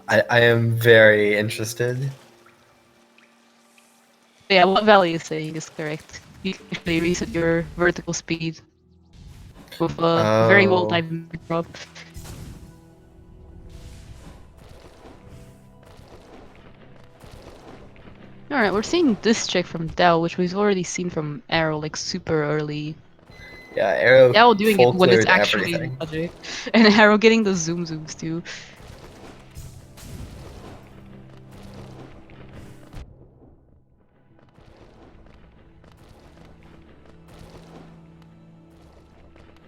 Speaker 2: I am very interested.
Speaker 1: Yeah, what Valley is saying is correct. You can actually reset your vertical speed with a very well timed drop. Alright, we're seeing this check from Dao, which we've already seen from Arrow, like, super early.
Speaker 2: Yeah, Arrow
Speaker 1: Dao doing it
Speaker 2: full
Speaker 1: when it's
Speaker 2: cleared
Speaker 1: actually
Speaker 2: everything.
Speaker 1: logic. And Arrow getting the zooms too.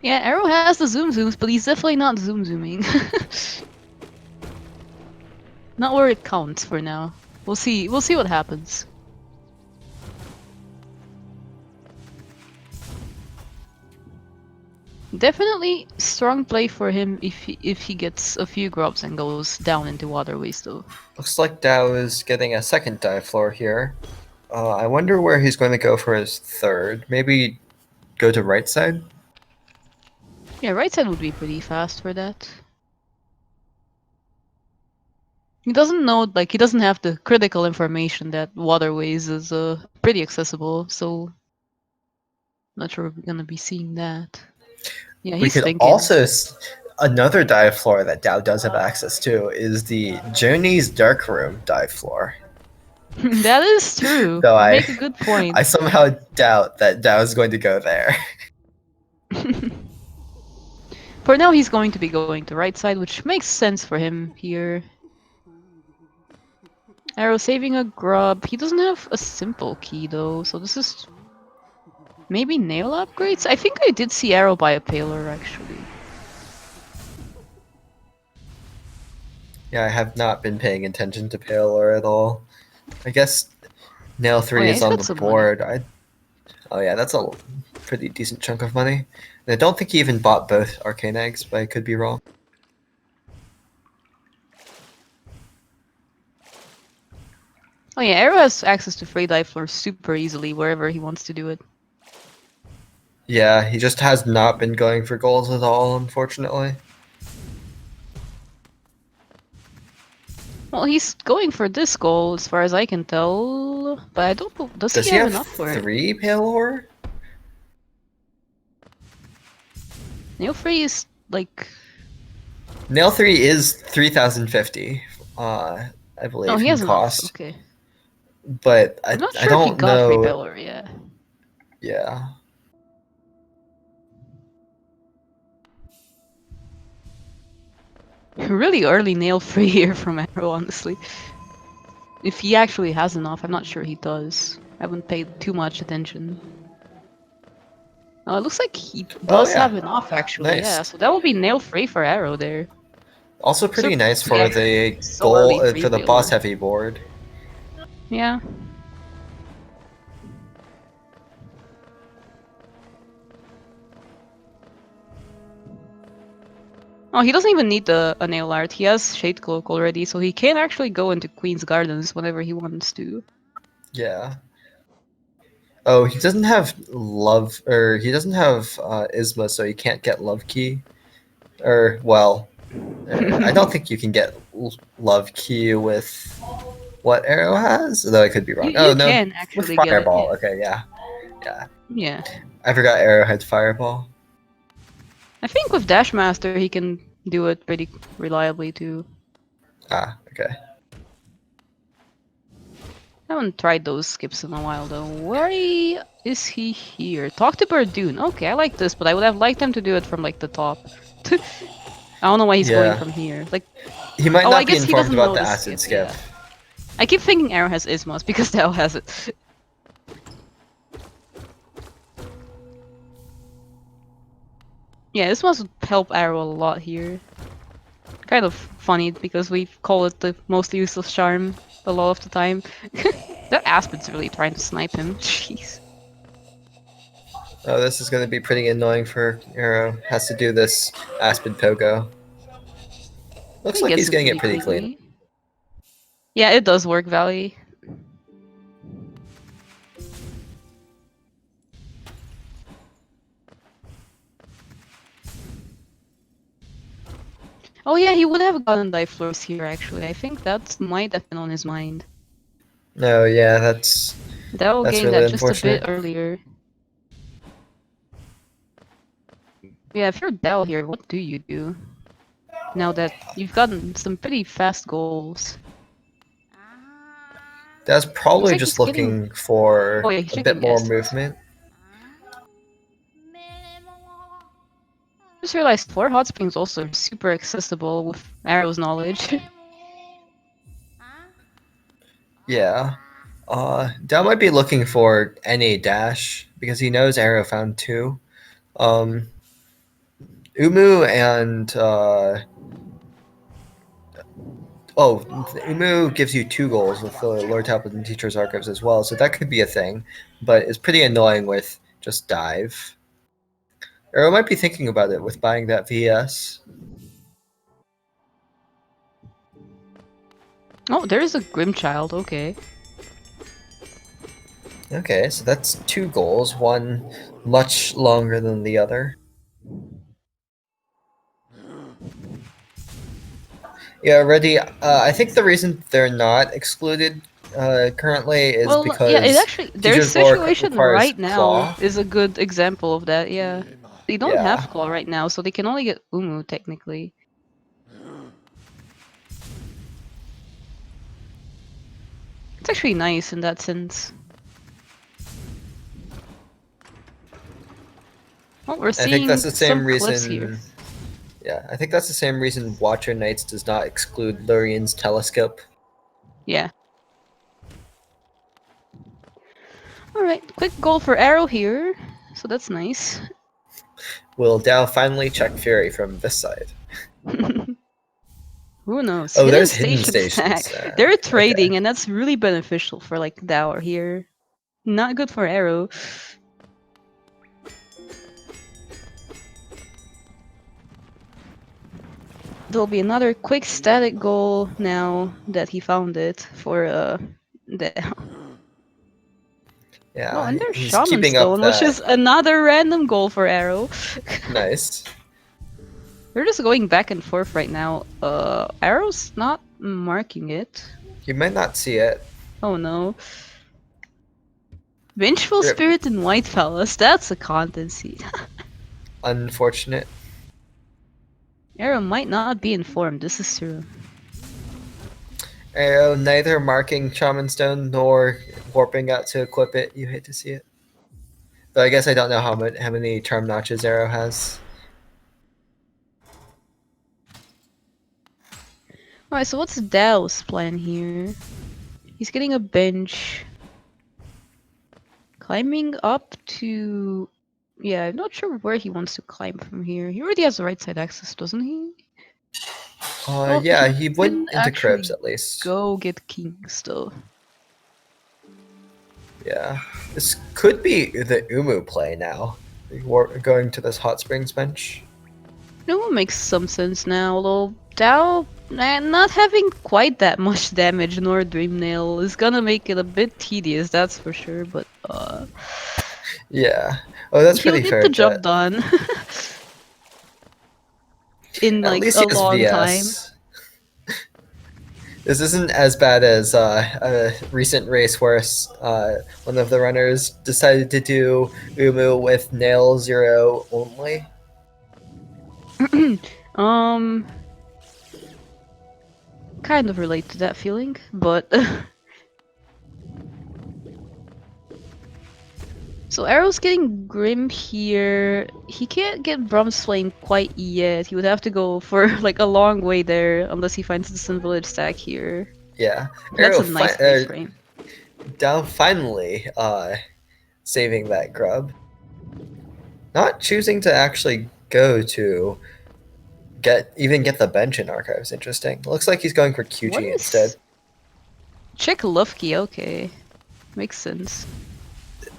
Speaker 1: Yeah, Arrow has the zooms, but he's definitely not zooming. Not where it counts for now. We'll see what happens. Definitely strong play for him if he gets a few grubs and goes down into waterways though.
Speaker 2: Looks like Dao is getting a second dive floor here. I wonder where he's going to go for his third. Maybe go to right side?
Speaker 1: Yeah, right side would be pretty fast for that. He doesn't know, like, he doesn't have the critical information that waterways is pretty accessible, so not sure we're gonna be seeing that. Yeah,
Speaker 2: We
Speaker 1: he's
Speaker 2: could
Speaker 1: thinking.
Speaker 2: also another dive floor that Dao does have access to is the Journey's Dark Room dive floor.
Speaker 1: That is true.
Speaker 2: Though
Speaker 1: You make a good point.
Speaker 2: I somehow doubt that Dao is going to go there.
Speaker 1: For now, he's going to be going to right side, which makes sense for him here. Arrow saving a grub. He doesn't have a simple key though, so this is maybe nail upgrades? I think I did see Arrow buy a paler actually.
Speaker 2: Yeah, I have not been paying attention to Paler at all. I guess Nail
Speaker 1: Oh
Speaker 2: 3
Speaker 1: yeah,
Speaker 2: is
Speaker 1: he's
Speaker 2: on
Speaker 1: got
Speaker 2: the
Speaker 1: some money.
Speaker 2: board. Oh yeah, that's a pretty decent chunk of money. And I don't think he even bought both Arcane Eggs, but I could be wrong.
Speaker 1: Oh yeah, Arrow has access to free dive floors super easily wherever he wants to do it.
Speaker 2: Yeah, he just has not been going for goals at all, unfortunately.
Speaker 1: Well, he's going for this goal as far as I can tell, but I don't know. Does
Speaker 2: Does
Speaker 1: he
Speaker 2: he
Speaker 1: have
Speaker 2: have
Speaker 1: enough for it?
Speaker 2: 3 Palor?
Speaker 1: Nail free is like.
Speaker 2: Nail 3 is 3,050, I
Speaker 1: Oh,
Speaker 2: believe,
Speaker 1: he
Speaker 2: in
Speaker 1: has enough.
Speaker 2: cost.
Speaker 1: Okay.
Speaker 2: But
Speaker 1: I'm not
Speaker 2: I
Speaker 1: sure if he
Speaker 2: don't
Speaker 1: got free
Speaker 2: know.
Speaker 1: pillar. Yeah.
Speaker 2: Yeah.
Speaker 1: Really early nail free here from Arrow, honestly. If he actually has enough, I'm not sure he does. I haven't paid too much attention. Oh, it looks like he
Speaker 2: Oh
Speaker 1: does have
Speaker 2: yeah.
Speaker 1: enough, actually, yeah.
Speaker 2: Nice.
Speaker 1: So that will be nail free for Arrow there.
Speaker 2: Also pretty nice for
Speaker 1: Yeah,
Speaker 2: the
Speaker 1: so
Speaker 2: goal
Speaker 1: early free
Speaker 2: for the boss
Speaker 1: pillar.
Speaker 2: heavy board.
Speaker 1: Yeah. Oh, he doesn't even need a nail art. He has Shade Cloak already, so he can actually go into Queen's Gardens whenever he wants to.
Speaker 2: Yeah. Oh, he doesn't have love, or he doesn't have Isma, so he can't get love key. Or well, I don't think you can get love key with what Arrow has. Though I could be wrong. Oh
Speaker 1: You
Speaker 2: no,
Speaker 1: can
Speaker 2: with
Speaker 1: actually get it, yeah.
Speaker 2: Fireball. Okay, yeah, yeah.
Speaker 1: Yeah.
Speaker 2: I forgot Arrow had Fireball.
Speaker 1: I think with Dash Master he can do it pretty reliably too.
Speaker 2: Ah, okay.
Speaker 1: I haven't tried those skips in a while though. Why is he here? Talk to Bardoon. Okay, I like this, but I would have liked him to do it from like the top. I don't know why he's going
Speaker 2: Yeah,
Speaker 1: from here. Like,
Speaker 2: he might
Speaker 1: oh, I
Speaker 2: not be
Speaker 1: guess he
Speaker 2: informed
Speaker 1: doesn't
Speaker 2: about
Speaker 1: know
Speaker 2: the
Speaker 1: the
Speaker 2: acid
Speaker 1: skip.
Speaker 2: skip.
Speaker 1: Yeah, I keep thinking Arrow has Ismos because Dao has it. Yeah, this must help Arrow a lot here. Kind of funny because we call it the most useless charm a lot of the time. That Aspen's really trying to snipe him. Jeez.
Speaker 2: Oh, this is going to be pretty annoying for Arrow. Has to do this Aspen Pogo. Looks
Speaker 1: He
Speaker 2: like
Speaker 1: gets
Speaker 2: he's
Speaker 1: it
Speaker 2: getting
Speaker 1: pretty
Speaker 2: it pretty clean.
Speaker 1: quickly. Yeah, it does work, Valley. Oh yeah, he would have gotten dive floors here actually. I think that might have been on his mind.
Speaker 2: No, yeah, that's
Speaker 1: Dao gained
Speaker 2: really
Speaker 1: that just a
Speaker 2: unfortunate.
Speaker 1: bit earlier. Yeah, if you're Dao here, what do you do? Now that you've gotten some pretty fast goals.
Speaker 2: That's
Speaker 1: Looks
Speaker 2: probably
Speaker 1: like he's
Speaker 2: just
Speaker 1: getting.
Speaker 2: looking for
Speaker 1: Oh yeah, he's
Speaker 2: a bit
Speaker 1: checking
Speaker 2: more
Speaker 1: guests.
Speaker 2: movement.
Speaker 1: Just realized 4 hot springs also are super accessible with Arrow's knowledge.
Speaker 2: Yeah. Dal might be looking for NA dash because he knows Arrow found 2. Um, Umu and Umu gives you 2 goals with the Lord Tablet and Teacher's Archives as well, so that could be a thing. But it's pretty annoying with just dive. Arrow might be thinking about it with buying that VS.
Speaker 1: Oh, there's a Grimchild, okay.
Speaker 2: Okay, so that's 2 goals, one much longer than the other. Yeah, Reddy, I think the reason they're not excluded currently is
Speaker 1: Well, yeah, it
Speaker 2: because
Speaker 1: actually their
Speaker 2: Teacher's Lore
Speaker 1: situation
Speaker 2: requires
Speaker 1: right now
Speaker 2: Claw.
Speaker 1: is a good example of that. Yeah, they don't
Speaker 2: Yeah,
Speaker 1: have Claw right now, so they can only get Umu technically. It's actually nice in that sense. Well, we're
Speaker 2: I think that's
Speaker 1: seeing
Speaker 2: the
Speaker 1: some
Speaker 2: same
Speaker 1: cliffs here.
Speaker 2: reason. Yeah, I think that's the same reason Watcher Knights does not exclude Lurian's telescope.
Speaker 1: Yeah. All right, quick goal for Arrow here, so that's nice.
Speaker 2: Will Dow finally check Fury from this side?
Speaker 1: Who knows?
Speaker 2: Oh,
Speaker 1: Hidden
Speaker 2: there's hidden
Speaker 1: station
Speaker 2: stations.
Speaker 1: stack. They're
Speaker 2: Okay.
Speaker 1: trading, and that's really beneficial for like Dower here. Not good for Arrow. There'll be another quick static goal now that he found it for the. Oh,
Speaker 2: Yeah,
Speaker 1: and there's
Speaker 2: he's
Speaker 1: Shaman
Speaker 2: keeping up
Speaker 1: Stone, which
Speaker 2: that.
Speaker 1: is another random goal for Arrow.
Speaker 2: Nice.
Speaker 1: They're just going back and forth right now. Arrow's not marking it.
Speaker 2: You might not see it.
Speaker 1: Oh no. Vengeful
Speaker 2: Rip.
Speaker 1: Spirit and White Palace, that's a content seed.
Speaker 2: Unfortunate.
Speaker 1: Arrow might not be informed, this is true.
Speaker 2: Arrow neither marking Shaman Stone nor warping out to equip it. You hate to see it. But I guess I don't know how many charm notches Arrow has.
Speaker 1: Alright, so what's Dao's plan here? He's getting a bench. Climbing up to... Yeah, I'm not sure where he wants to climb from here. He already has the right side access, doesn't he? Well,
Speaker 2: Yeah,
Speaker 1: he
Speaker 2: he went
Speaker 1: can
Speaker 2: into cribs
Speaker 1: actually
Speaker 2: at least.
Speaker 1: go get kings, though.
Speaker 2: Yeah, this could be the Umu play now. Going to this hot springs bench.
Speaker 1: No, it makes some sense now, although Dao not having quite that much damage nor Dream Nail is gonna make it a bit tedious, that's for sure, but
Speaker 2: Yeah. Oh, that's
Speaker 1: he'll
Speaker 2: pretty
Speaker 1: get
Speaker 2: fair,
Speaker 1: the job
Speaker 2: Jet.
Speaker 1: done in
Speaker 2: At
Speaker 1: like
Speaker 2: least
Speaker 1: a
Speaker 2: he has
Speaker 1: long time.
Speaker 2: VS. This isn't as bad as a recent race where one of the runners decided to do Umu with nail 0 only.
Speaker 1: um kind of relate to that feeling, but so Arrow's getting Grim here. He can't get Brum's Flame quite yet. He would have to go for like a long way there unless he finds the Sun Village stack here.
Speaker 2: Yeah.
Speaker 1: That's
Speaker 2: Arrow
Speaker 1: a nice freeze frame.
Speaker 2: down finally saving that grub. Not choosing to actually go to get the bench in archives. Interesting. Looks like he's going for
Speaker 1: What
Speaker 2: QG instead.
Speaker 1: is check Lufky? Okay, makes sense.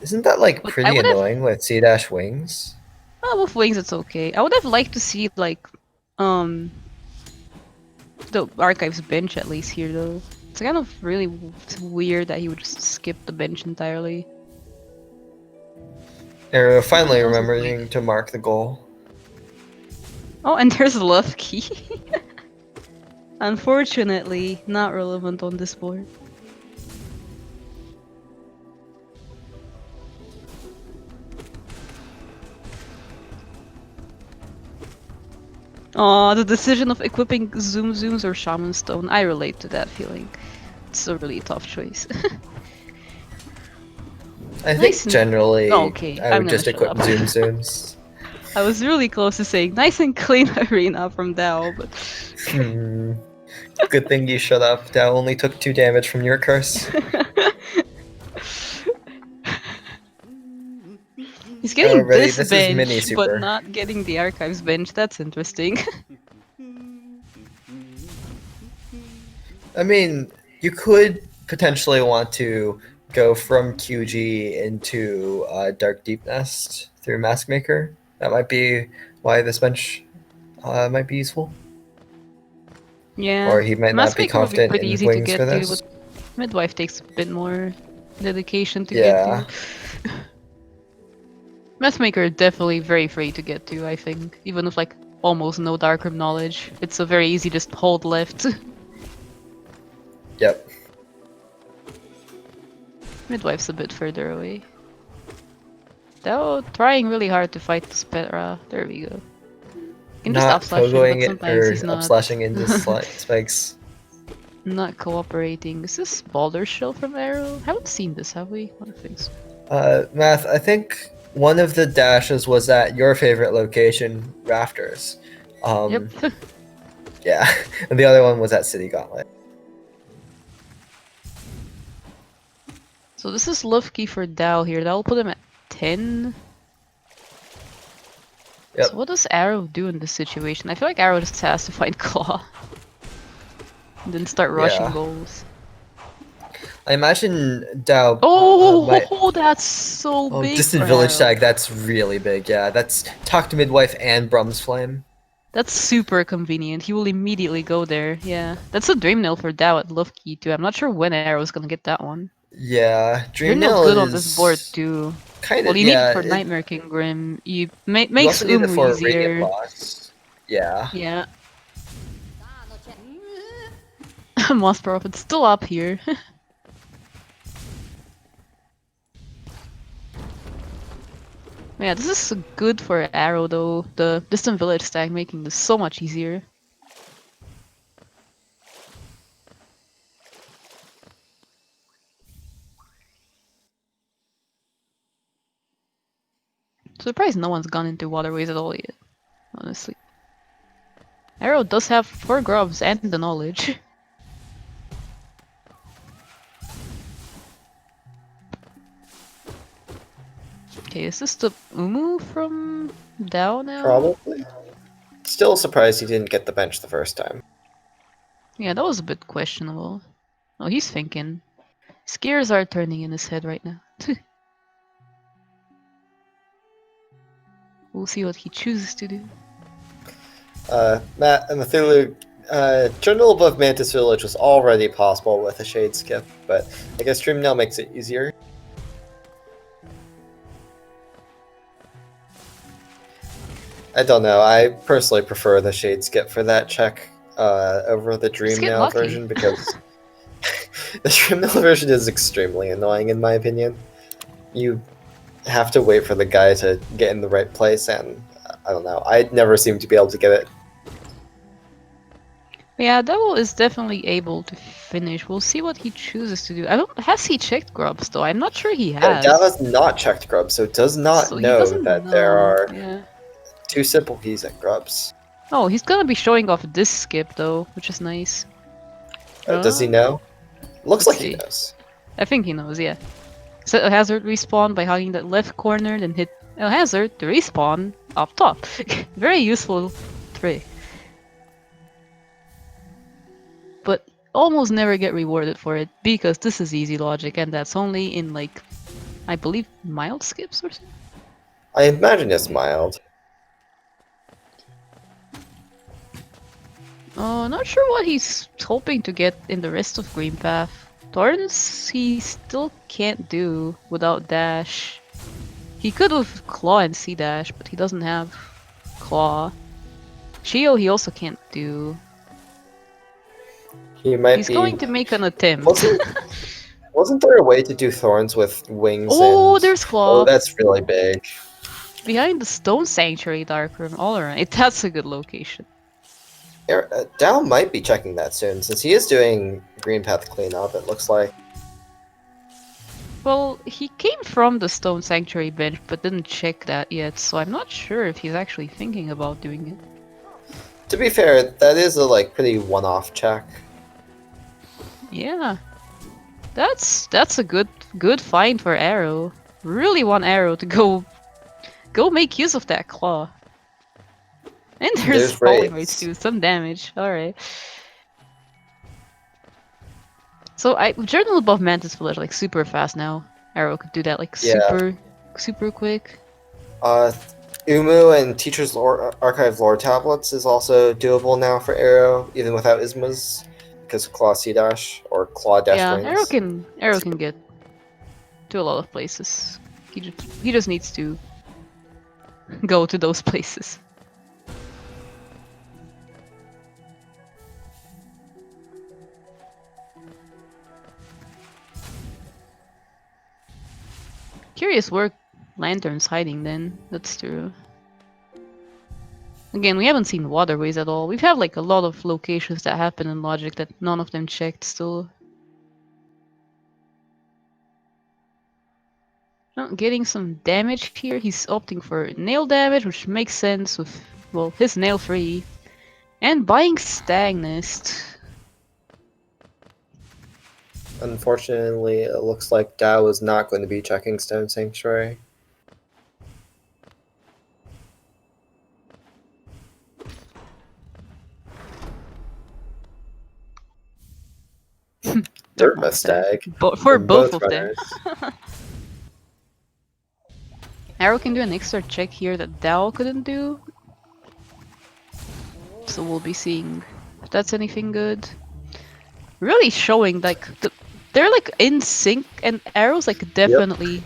Speaker 2: Isn't that like
Speaker 1: But I
Speaker 2: pretty
Speaker 1: would have
Speaker 2: annoying with C dash wings?
Speaker 1: with wings. It's okay. I would have liked to see like um the archives bench at least here though. It's kind of really weird that he would just skip the bench entirely.
Speaker 2: Arrow
Speaker 1: What
Speaker 2: finally
Speaker 1: else is like?
Speaker 2: remembering to mark the goal.
Speaker 1: Oh, and there's Lufky. Unfortunately, not relevant on this board. Aw, the decision of equipping Zoom Zooms or Shaman Stone. I relate to that feeling. It's a really tough choice.
Speaker 2: I
Speaker 1: Nice
Speaker 2: think
Speaker 1: and...
Speaker 2: generally
Speaker 1: Oh, okay,
Speaker 2: I
Speaker 1: I'm
Speaker 2: would
Speaker 1: gonna
Speaker 2: just
Speaker 1: shut
Speaker 2: equip
Speaker 1: up.
Speaker 2: Zoom Zooms.
Speaker 1: I was really close to saying nice and clean arena from Dao, but
Speaker 2: Good thing you shut up. That only took 2 damage from your curse.
Speaker 1: he's getting
Speaker 2: Ready?
Speaker 1: this
Speaker 2: This is mini
Speaker 1: bench, but
Speaker 2: super.
Speaker 1: not getting the archives bench. That's interesting.
Speaker 2: I mean, you could potentially want to go from QG into Dark Deep Nest through Mask Maker. That might be why this bench might be useful.
Speaker 1: Yeah,
Speaker 2: Or he might not be
Speaker 1: Maskmaker would be
Speaker 2: confident
Speaker 1: pretty
Speaker 2: in
Speaker 1: easy to
Speaker 2: wings for
Speaker 1: get to, but
Speaker 2: this.
Speaker 1: Midwife takes a bit more dedication to get to.
Speaker 2: Yeah.
Speaker 1: Maskmaker definitely very free to get to, I think. Even with like almost no darkroom knowledge. It's a very easy just hold left.
Speaker 2: Yep.
Speaker 1: Midwife's a bit further away. Though trying really hard to fight the Spectra. There we go. Can just
Speaker 2: Not
Speaker 1: upslash him, but
Speaker 2: pogoing it
Speaker 1: sometimes he's
Speaker 2: or
Speaker 1: not
Speaker 2: upslashing into spikes.
Speaker 1: not cooperating. Is this Boulder Shell from Arrow? Haven't seen this, have we? I don't think so.
Speaker 2: Math, I think one of the dashes was at your favorite location, Rafters.
Speaker 1: Yep.
Speaker 2: Yeah, and the other one was at City Gauntlet.
Speaker 1: So this is Lufky for Dao here. That'll put him at 10.
Speaker 2: Yep.
Speaker 1: So what does Arrow do in this situation? I feel like Arrow just has to find Claw. And then start rushing goals.
Speaker 2: I imagine Dao
Speaker 1: Oh, that's so
Speaker 2: Oh,
Speaker 1: big
Speaker 2: Distant
Speaker 1: for
Speaker 2: Village
Speaker 1: Arrow.
Speaker 2: tag, that's really big, yeah. That's Talk to Midwife and Brum's Flame.
Speaker 1: That's super convenient. He will immediately go there. Yeah. That's a Dream Nail for Dao at Lufky too. I'm not sure when Arrow's gonna get that one.
Speaker 2: Yeah,
Speaker 1: Dream
Speaker 2: Dream
Speaker 1: Nail's
Speaker 2: Nail
Speaker 1: good on this board
Speaker 2: is
Speaker 1: too.
Speaker 2: kind
Speaker 1: Well,
Speaker 2: of,
Speaker 1: you need it
Speaker 2: yeah.
Speaker 1: for Nightmare King Grim. You
Speaker 2: You
Speaker 1: makes
Speaker 2: also need it for Radiant
Speaker 1: easier.
Speaker 2: Boss. Yeah.
Speaker 1: Yeah. Moss Prophet's still up here. Yeah, this is good for Arrow though. The Distant Village stack making this so much easier. Surprised no one's gone into waterways at all yet, honestly. Arrow does have 4 grubs and the knowledge. Okay, is this the Umu from Dao now?
Speaker 2: Probably. Still surprised he didn't get the bench the first time.
Speaker 1: Yeah, that was a bit questionable. Oh, he's thinking. His gears are turning in his head right now. We'll see what he chooses to do.
Speaker 2: Matt and Cthulhu, Journal above Mantis Village was already possible with a Shade Skip, but I guess Dream Nail makes it easier. I don't know, I personally prefer the Shade Skip for that check over the Dream
Speaker 1: get
Speaker 2: Nail
Speaker 1: lucky.
Speaker 2: version because the Dream Nail version is extremely annoying in my opinion. You have to wait for the guy to get in the right place, and I don't know, I never seem to be able to get it.
Speaker 1: Yeah, Devil is definitely able to finish. We'll see what he chooses to do. I don't. Has he checked grubs though? I'm not sure he has.
Speaker 2: Dav has not checked grubs, so does not
Speaker 1: So he
Speaker 2: know
Speaker 1: doesn't
Speaker 2: that
Speaker 1: know.
Speaker 2: there are
Speaker 1: Yeah.
Speaker 2: 2 simple keys at grubs.
Speaker 1: Oh, he's gonna be showing off this skip though, which is nice.
Speaker 2: Does he know? Looks
Speaker 1: Let's
Speaker 2: like he
Speaker 1: see.
Speaker 2: knows.
Speaker 1: I think he knows. Yeah. Set a hazard respawn by hugging that left corner, then hit a hazard to respawn up top. Very useful trick. But almost never get rewarded for it because this is easy logic, and that's only in like, I believe, mild skips or something.
Speaker 2: I imagine it's mild.
Speaker 1: Not sure what he's hoping to get in the rest of Green Path. Torrents he still can't do without dash. He could with Claw and Sea Dash, but he doesn't have Claw. Shio he also can't do.
Speaker 2: He might
Speaker 1: He's
Speaker 2: be...
Speaker 1: going to make an attempt.
Speaker 2: Wasn't there a way to do thorns with wings?
Speaker 1: Oh,
Speaker 2: and...
Speaker 1: there's Claw.
Speaker 2: Oh, that's really big.
Speaker 1: Behind the Stone Sanctuary Darkroom, all around. That's a good location.
Speaker 2: Dao might be checking that soon, since he is doing green path cleanup, it looks like.
Speaker 1: Well, he came from the Stone Sanctuary bench, but didn't check that yet, so I'm not sure if he's actually thinking about doing it.
Speaker 2: To be fair, that is a pretty one-off check.
Speaker 1: Yeah. That's a good find for Arrow. Really want Arrow to go make use of that claw. And there's falling rates too, some damage. Alright. So Journal above Mantis Village like super fast now. Arrow could do that like super quick.
Speaker 2: Umu and Teacher's Archive lore tablets is also doable now for Arrow, even without Ismas, because of Claw C dash or Claw dash
Speaker 1: Yeah,
Speaker 2: wings.
Speaker 1: Arrow can get to a lot of places. He just needs to go to those places. Curious where Lantern's hiding then. That's true. Again, we haven't seen waterways at all. We've had like a lot of locations that happen in Logic that none of them checked still. Oh, getting some damage here. He's opting for nail damage, which makes sense with, well, his nail free. And buying Stagnist.
Speaker 2: Unfortunately, it looks like Dao is not going to be checking Stone Sanctuary. Dirt Mustag.
Speaker 1: For both of
Speaker 2: runners.
Speaker 1: them. Arrow can do an extra check here that Dao couldn't do. So we'll be seeing if that's anything good. Really showing like they're like in sync, and Arrow's like definitely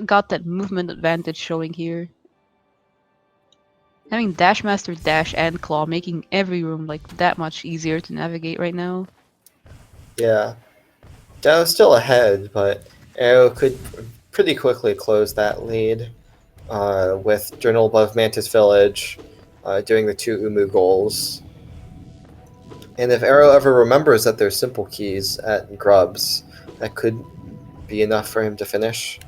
Speaker 1: got that movement advantage showing here. Having Dash Master, Dash, and Claw making every room like that much easier to navigate right now.
Speaker 2: Yeah. Dao's still ahead, but Arrow could pretty quickly close that lead with Journal above Mantis Village doing the 2 Umu goals. And if Arrow ever remembers that there's simple keys at Grubs, that could be enough for him to finish.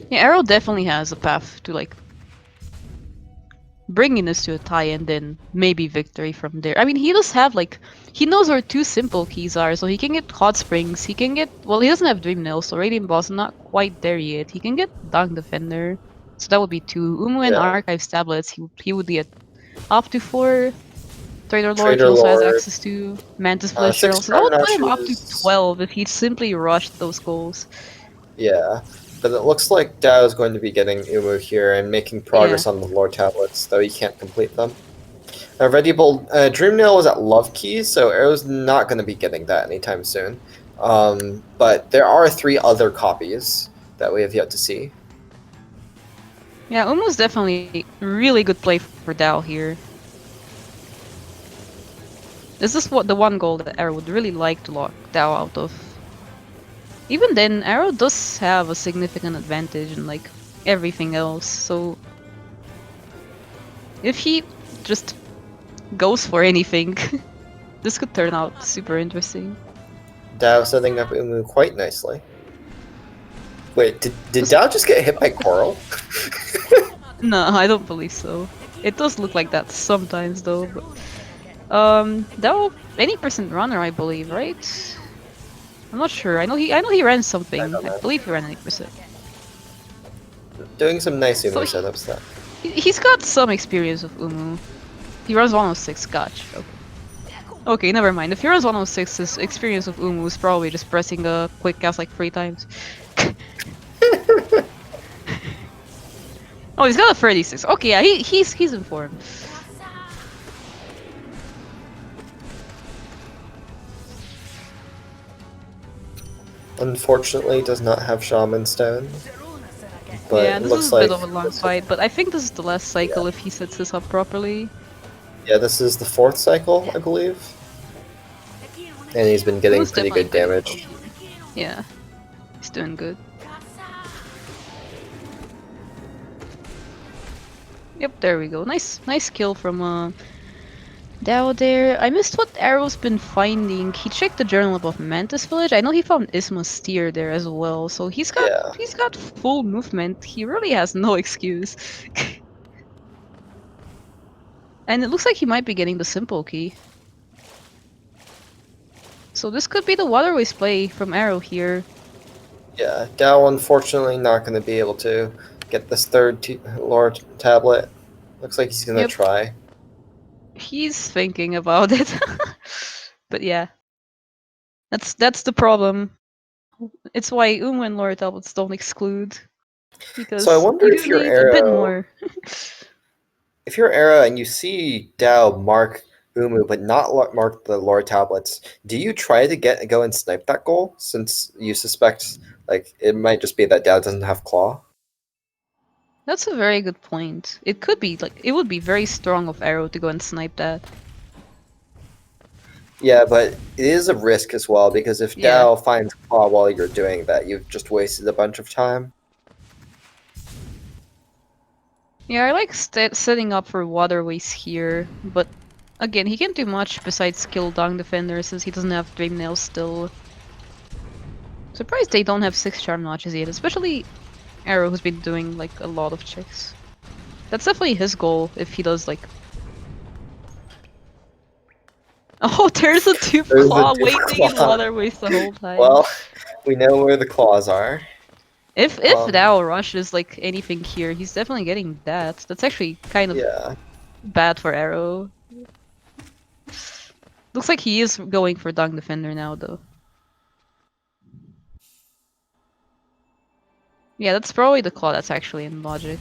Speaker 1: Yeah, Arrow definitely has a path to like bringing this to a tie and then maybe victory from there. I mean, he does have like, he knows where 2 simple keys are, so he can get Hot Springs, he can get, well, he doesn't have Dream Nail, so Radiant Boss is not quite there yet. He can get Dung Defender, so that would be 2. Umu and Archive Tablets, he would be at up to 4. Trader Lord he also has access to. Mantis Fletcher also. That would put him up to 12 if he simply rushed those goals.
Speaker 2: Yeah, but it looks like Dao is going to be getting Umu here and making progress on the lore tablets, though he can't complete them. Dream Nail was at Love Key, so Arrow's not going to be getting that anytime soon. But there are 3 other copies that we have yet to see.
Speaker 1: Yeah, Umu's definitely a really good play for Dao here. This is what the one goal that Arrow would really like to lock Dao out of. Even then, Arrow does have a significant advantage in like everything else, so if he just goes for anything, this could turn out super interesting.
Speaker 2: Dao setting up Umu quite nicely. Wait, did Dao just get hit by Coral?
Speaker 1: No, I don't believe so. It does look like that sometimes though. But, Dao, any percent runner, I believe, right? I'm not sure. I know he ran something. I believe he ran 80%.
Speaker 2: Doing some nice Umu setups though.
Speaker 1: He's got some experience with Umu. He runs 106, gotcha. Okay, never mind. If he runs 106, his experience with Umu is probably just pressing a quick cast like 3 times. Oh, he's got a 36. Okay, yeah, he's informed.
Speaker 2: Unfortunately, does not have Shaman Stone. But
Speaker 1: yeah, this
Speaker 2: looks
Speaker 1: is a bit of a long fight, but I think this is the last cycle if he sets this up properly.
Speaker 2: Yeah, this is the 4th cycle, I believe. And he's been getting pretty good damage.
Speaker 1: Yeah, he's doing good. Yep, there we go. Nice kill from Down there, I missed what Arrow's been finding. He checked the journal of Mantis Village. I know he found Isma's steer there as well, so
Speaker 2: Yeah.
Speaker 1: he's got full movement. He really has no excuse. And it looks like he might be getting the simple key. So this could be the waterways play from Arrow here.
Speaker 2: Yeah. Dao unfortunately not going to be able to get this third lore tablet. Looks like he's going to
Speaker 1: Yep,
Speaker 2: try.
Speaker 1: he's thinking about it. But yeah, that's the problem. It's why and lore tablets don't exclude,
Speaker 2: So I
Speaker 1: because
Speaker 2: wonder
Speaker 1: you
Speaker 2: if
Speaker 1: do
Speaker 2: your
Speaker 1: need a bit
Speaker 2: arrow,
Speaker 1: more.
Speaker 2: if your arrow and you see Dao mark Umu but not mark the lore tablets, do you try to go and snipe that goal since you suspect like it might just be that Dao doesn't have claw?
Speaker 1: That's a very good point. It could be like it would be very strong of Arrow to go and snipe that.
Speaker 2: Yeah, but it is a risk as well because if
Speaker 1: Yeah.
Speaker 2: Dao finds claw while you're doing that, you've just wasted a bunch of time.
Speaker 1: Yeah, I like setting up for waterways here, but again, he can't do much besides kill Dung Defender since he doesn't have Dream Nails still. Surprised they don't have 6 Charm Notches yet, especially Arrow, who's been doing like a lot of checks. That's definitely his goal if he does like. Oh, there's a tube
Speaker 2: There's a
Speaker 1: claw
Speaker 2: dupe
Speaker 1: waiting in
Speaker 2: claw.
Speaker 1: waterways the whole time.
Speaker 2: Well, we know where the claws are.
Speaker 1: If
Speaker 2: Um,
Speaker 1: Dao rushes like anything here, he's definitely getting that. That's actually kind of
Speaker 2: yeah.
Speaker 1: bad for Arrow. Looks like he is going for Dung Defender now, though. Yeah, that's probably the claw that's actually in Logic.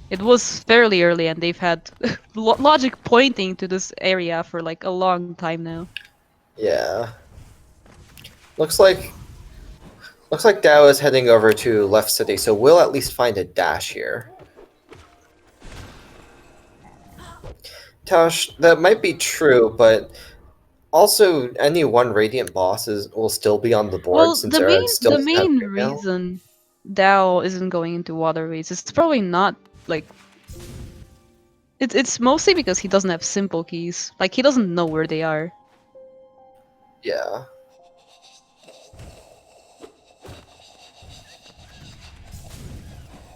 Speaker 1: It was fairly early, and they've had Logic pointing to this area for like a long time now.
Speaker 2: Yeah. Looks like Dao is heading over to Left City, so we'll at least find a dash here. Tosh, that might be true, but also any one Radiant boss will still be on the board
Speaker 1: Well,
Speaker 2: since Aaron still
Speaker 1: the
Speaker 2: doesn't have
Speaker 1: main
Speaker 2: Great Mail.
Speaker 1: reason Dao isn't going into waterways is probably not like it's mostly because he doesn't have simple keys. Like he doesn't know where they are.
Speaker 2: Yeah.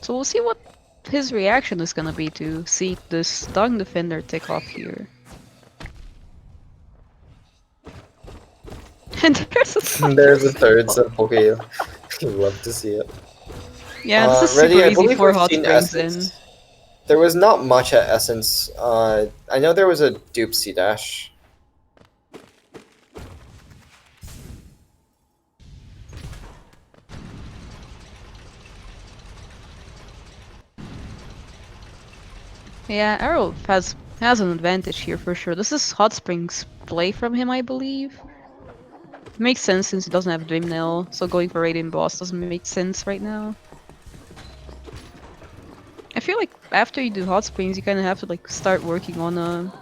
Speaker 1: So we'll see what his reaction is gonna be to see this Dung Defender take off here. And there's a
Speaker 2: There's a
Speaker 1: sucker.
Speaker 2: third simple key. Love to see it.
Speaker 1: Yeah, this is
Speaker 2: Ready?
Speaker 1: super
Speaker 2: I
Speaker 1: easy
Speaker 2: believe
Speaker 1: for
Speaker 2: we've
Speaker 1: Hot
Speaker 2: seen
Speaker 1: Springs in.
Speaker 2: Essence. There was not much at Essence. I know there was a dupe C dash.
Speaker 1: Yeah, Arrow has an advantage here for sure. This is Hot Springs play from him, I believe. Makes sense since he doesn't have Dream Nail, so going for Radiant Boss doesn't make sense right now. I feel like after you do Hot Springs, you kind of have to like start working on a.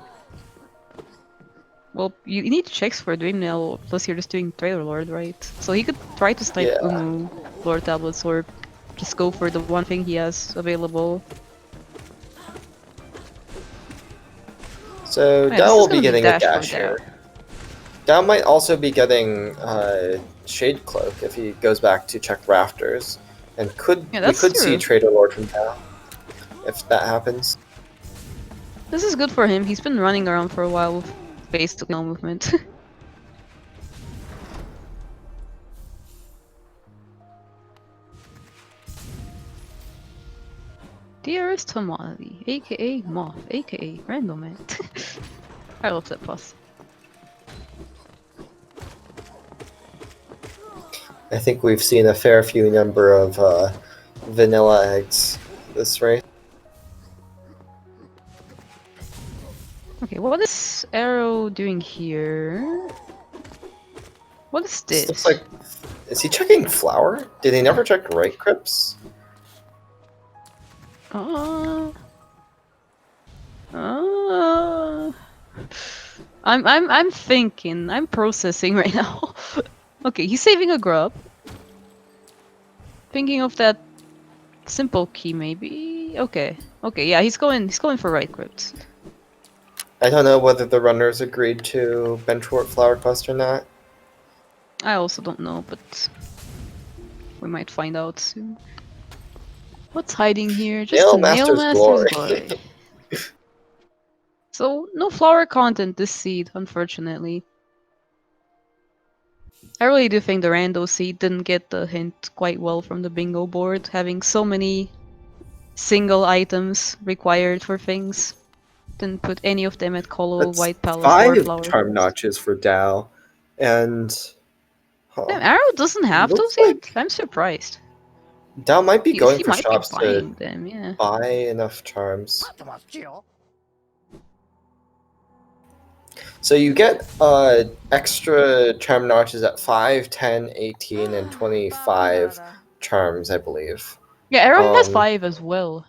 Speaker 1: Well, you need checks for Dream Nail, plus you're just doing Trailer Lord, right? So he could try to snipe
Speaker 2: Yeah.
Speaker 1: Umu, Lord Tablets, or just go for the one thing he has available.
Speaker 2: So
Speaker 1: Yeah,
Speaker 2: Dao
Speaker 1: this is
Speaker 2: will be
Speaker 1: gonna be
Speaker 2: getting a
Speaker 1: dash for
Speaker 2: dash
Speaker 1: Dao.
Speaker 2: here. Dao might also be getting Shade Cloak if he goes back to check Rafters, and
Speaker 1: Yeah,
Speaker 2: we
Speaker 1: that's
Speaker 2: could see
Speaker 1: true.
Speaker 2: Trader Lord from Dao if that happens.
Speaker 1: This is good for him. He's been running around for a while with basically no movement. Dearest Tamale, aka Moth, aka Randomizer. I love that boss.
Speaker 2: I think we've seen a fair few number of vanilla eggs this race.
Speaker 1: Okay, what is Arrow doing here? What is
Speaker 2: This
Speaker 1: this?
Speaker 2: looks like. Is he checking flower? Did he never check right crypts?
Speaker 1: Uh, uh, I'm thinking. I'm processing right now. Okay, he's saving a grub. Thinking of that simple key, maybe. Okay, yeah, he's going for right crypt.
Speaker 2: I don't know whether the runners agreed to benchwort Flower Quest or not.
Speaker 1: I also don't know, but we might find out soon. What's hiding here? Just a
Speaker 2: Nail
Speaker 1: Nail
Speaker 2: Master's
Speaker 1: Master's
Speaker 2: Glory.
Speaker 1: Glory. So, no flower content this seed, unfortunately. I really do think the rando seed didn't get the hint quite well from the bingo board, having so many single items required for things. Didn't put any of them at Colo,
Speaker 2: That's
Speaker 1: White Palace, or
Speaker 2: 5
Speaker 1: Flower
Speaker 2: charm
Speaker 1: Quest.
Speaker 2: notches for Dao. And
Speaker 1: Damn, Arrow doesn't have
Speaker 2: looks
Speaker 1: those
Speaker 2: like
Speaker 1: yet? I'm surprised.
Speaker 2: Dao might be going
Speaker 1: He
Speaker 2: for
Speaker 1: might be
Speaker 2: shops to
Speaker 1: buying them, yeah.
Speaker 2: buy enough charms. So you get extra charm notches at 5, 10, 18, and 25 charms, I believe.
Speaker 1: Yeah, Arrow has 5 as well.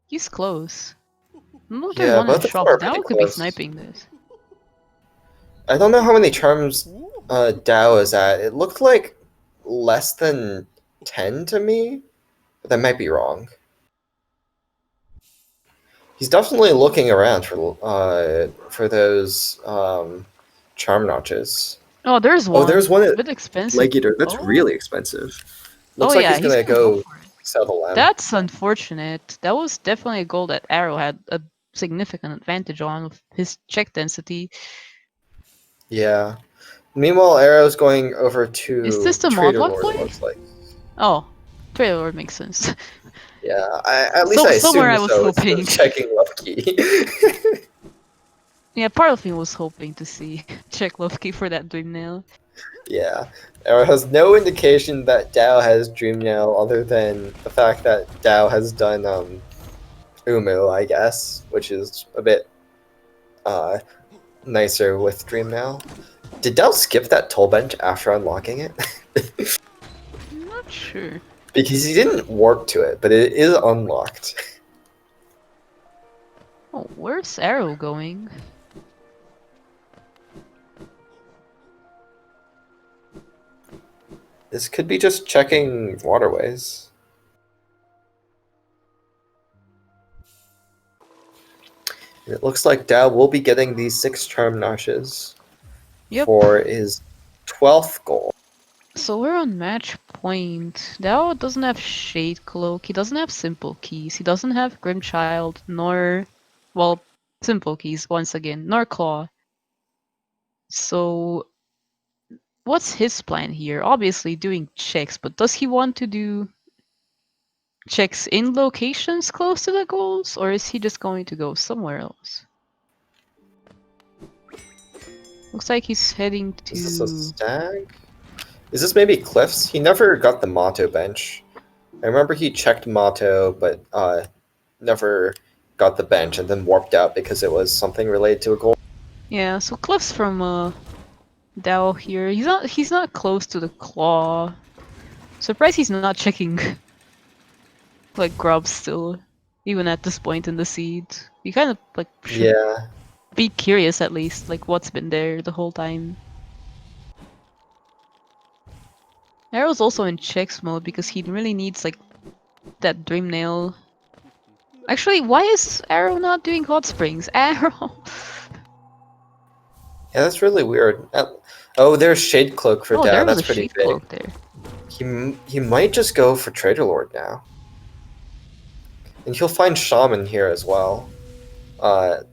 Speaker 1: He's close. No, there's
Speaker 2: Yeah,
Speaker 1: one in
Speaker 2: both
Speaker 1: the
Speaker 2: of them
Speaker 1: shops.
Speaker 2: are pretty
Speaker 1: Dao could be
Speaker 2: close.
Speaker 1: sniping this.
Speaker 2: I don't know how many charms Dao is at. It looked like less than 10 to me, but that might be wrong. He's definitely looking around for those charm notches.
Speaker 1: Oh, there's
Speaker 2: Oh,
Speaker 1: one.
Speaker 2: there's one
Speaker 1: A
Speaker 2: at
Speaker 1: bit expensive.
Speaker 2: Leg Eater. That's
Speaker 1: Oh.
Speaker 2: really expensive.
Speaker 1: Oh
Speaker 2: Looks like
Speaker 1: yeah,
Speaker 2: he's gonna
Speaker 1: gonna go
Speaker 2: go
Speaker 1: for it.
Speaker 2: sell the lamb.
Speaker 1: That's unfortunate. That was definitely a goal that Arrow had a significant advantage on with his check density.
Speaker 2: Yeah. Meanwhile, Arrow's going over to
Speaker 1: Is this the
Speaker 2: Trader
Speaker 1: Modlock
Speaker 2: Lord,
Speaker 1: play?
Speaker 2: it looks like.
Speaker 1: Oh, Trader Lord makes sense.
Speaker 2: Yeah, at least I
Speaker 1: somewhere
Speaker 2: assume
Speaker 1: I was
Speaker 2: so.
Speaker 1: hoping.
Speaker 2: It's checking love key.
Speaker 1: Yeah, part of me was hoping to see check Lofky for that dream nail.
Speaker 2: Yeah. Arrow has no indication that Dao has Dream Nail other than the fact that Dao has done Umu, I guess, which is a bit nicer with Dream Nail. Did Dao skip that toll bench after unlocking it?
Speaker 1: I'm not sure.
Speaker 2: Because he didn't warp to it, but it is unlocked.
Speaker 1: Oh, where's Arrow going?
Speaker 2: This could be just checking waterways. And it looks like Dao will be getting these 6 charm notches for his 12th goal.
Speaker 1: So we're on match point. Dao doesn't have Shade Cloak, he doesn't have Simple Keys, he doesn't have Grimchild, nor, well, Simple Keys once again, nor Claw. So what's his plan here? Obviously doing checks, but does he want to do checks in locations close to the goals, or is he just going to go somewhere else? Looks like he's heading to...
Speaker 2: Is this a stag? Is this maybe Cliffs? He never got the Motto bench. I remember he checked Motto, but never got the bench and then warped out because it was something related to a goal.
Speaker 1: Yeah, so Cliffs from Dao here. He's not close to the claw. Surprised he's not checking like grubs still, even at this point in the seed. You kind of like should be curious at least, like what's been there the whole time. Arrow's also in checks mode because he really needs like that dream nail. Actually, why is Arrow not doing hot springs? Arrow.
Speaker 2: Yeah, that's really weird. Oh, there's Shade Cloak for Dao. That's pretty
Speaker 1: Shade
Speaker 2: big.
Speaker 1: Cloak there.
Speaker 2: He might just go for Trader Lord now. And he'll find Shaman here as well,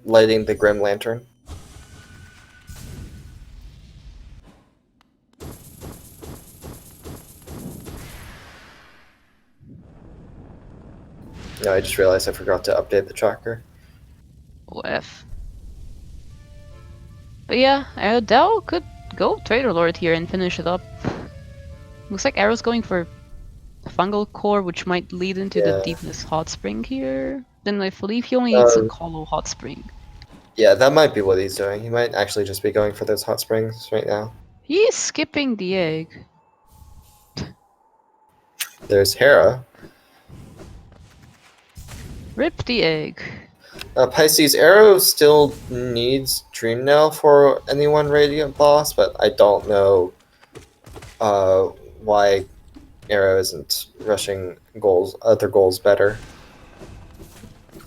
Speaker 2: lighting the Grim Lantern. No, I just realized I forgot to update the tracker.
Speaker 1: OF. But yeah, Dao could go Trader Lord here and finish it up. Looks like Arrow's going for Fungal Core, which might lead into the Deepness Hot Spring here. Then I believe he only needs a Hollow Hot Spring.
Speaker 2: Yeah, that might be what he's doing. He might actually just be going for those hot springs right now.
Speaker 1: He's skipping the egg.
Speaker 2: There's Hera.
Speaker 1: Rip the egg.
Speaker 2: Pisces, Arrow still needs Dream Nail for any one Radiant boss, but I don't know why Arrow isn't rushing other goals better.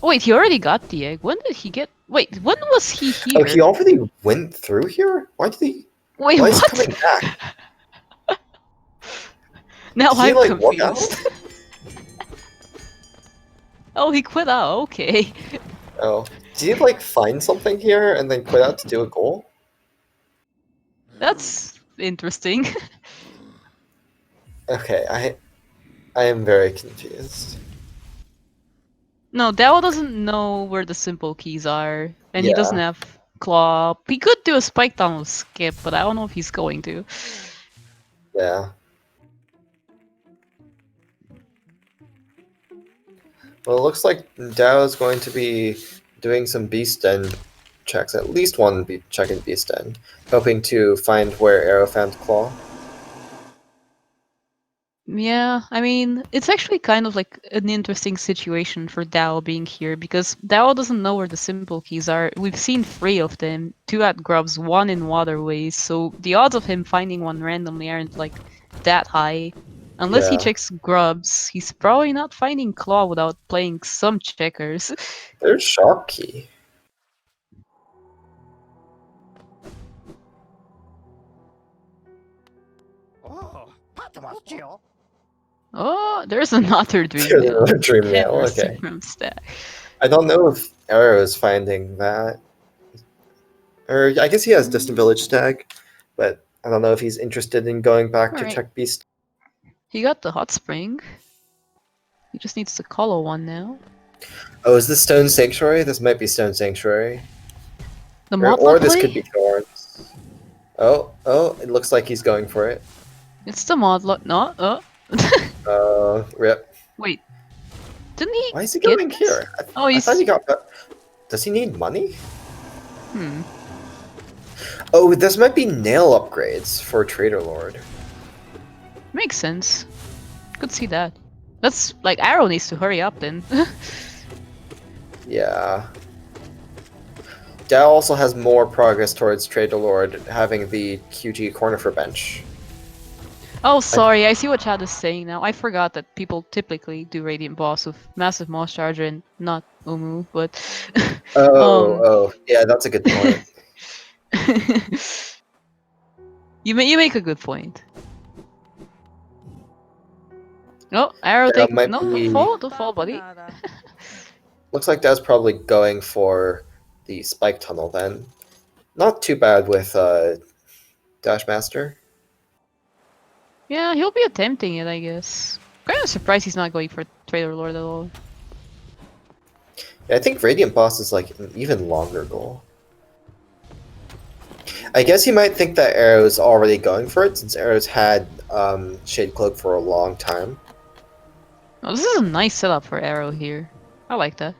Speaker 1: Wait, he already got the egg. When did he get? Wait, when was he
Speaker 2: Oh,
Speaker 1: here?
Speaker 2: he already went through here? Why did he?
Speaker 1: Wait,
Speaker 2: Why is he
Speaker 1: what?
Speaker 2: coming back?
Speaker 1: Now
Speaker 2: Did he
Speaker 1: I'm
Speaker 2: like walk out?
Speaker 1: confused. Oh, he quit out. Okay.
Speaker 2: Oh, did he like find something here and then quit out to do a goal?
Speaker 1: That's interesting.
Speaker 2: Okay, I am very confused.
Speaker 1: No, Dao doesn't know where the simple keys are, and he doesn't
Speaker 2: Yeah,
Speaker 1: have claw. He could do a spike tunnel skip, but I don't know if he's going to.
Speaker 2: yeah. Well, it looks like Dao is going to be doing some Beast End checks, at least one check in Beast End, hoping to find where Arrow found Claw.
Speaker 1: Yeah, I mean, it's actually kind of like an interesting situation for Dao being here because Dao doesn't know where the simple keys are. We've seen 3 of them, 2 at grubs, 1 in waterways, so the odds of him finding one randomly aren't like that high. Unless he
Speaker 2: Yeah,
Speaker 1: checks grubs, he's probably not finding claw without playing some checkers.
Speaker 2: there's Shock Key.
Speaker 1: Oh, there's another dream
Speaker 2: There's
Speaker 1: nail.
Speaker 2: another Dream Nail,
Speaker 1: Generously
Speaker 2: okay.
Speaker 1: from stack.
Speaker 2: I don't know if Arrow is finding that. Or I guess he has Distant Village tag, but I don't know if he's interested in going back to
Speaker 1: Alright,
Speaker 2: check Beast.
Speaker 1: he got the hot spring. He just needs to color one now.
Speaker 2: Oh, is this Stone Sanctuary? This might be Stone Sanctuary.
Speaker 1: The
Speaker 2: Or
Speaker 1: Motlot
Speaker 2: this
Speaker 1: play?
Speaker 2: could be Thorns. Oh, it looks like he's going for it.
Speaker 1: It's the Motlot. No,
Speaker 2: Rip.
Speaker 1: wait. Didn't he
Speaker 2: Why is he
Speaker 1: get
Speaker 2: going
Speaker 1: this?
Speaker 2: here?
Speaker 1: Oh,
Speaker 2: I
Speaker 1: he's.
Speaker 2: thought he got. Does he need money?
Speaker 1: Hmm.
Speaker 2: Oh, this might be nail upgrades for Trader Lord.
Speaker 1: Makes sense. Could see that. That's like Arrow needs to hurry up then.
Speaker 2: Yeah. Dao also has more progress towards Trader Lord having the QG corner for bench.
Speaker 1: Oh, sorry. I see what Chad is saying now. I forgot that people typically do Radiant Boss with Massive Moss Charger and not Umu, but.
Speaker 2: Oh, yeah, that's a good point.
Speaker 1: you make a good point. No, Arrow
Speaker 2: That
Speaker 1: take
Speaker 2: might
Speaker 1: no
Speaker 2: be.
Speaker 1: don't fall, buddy.
Speaker 2: Looks like Dao's probably going for the spike tunnel then. Not too bad with Dash Master.
Speaker 1: Yeah, he'll be attempting it, I guess. Kind of surprised he's not going for Trader Lord at all.
Speaker 2: Yeah, I think Radiant Boss is like an even longer goal. I guess he might think that Arrow's already going for it since Arrow's had Shade Cloak for a long time.
Speaker 1: Oh, this is a nice setup for Arrow here. I like that.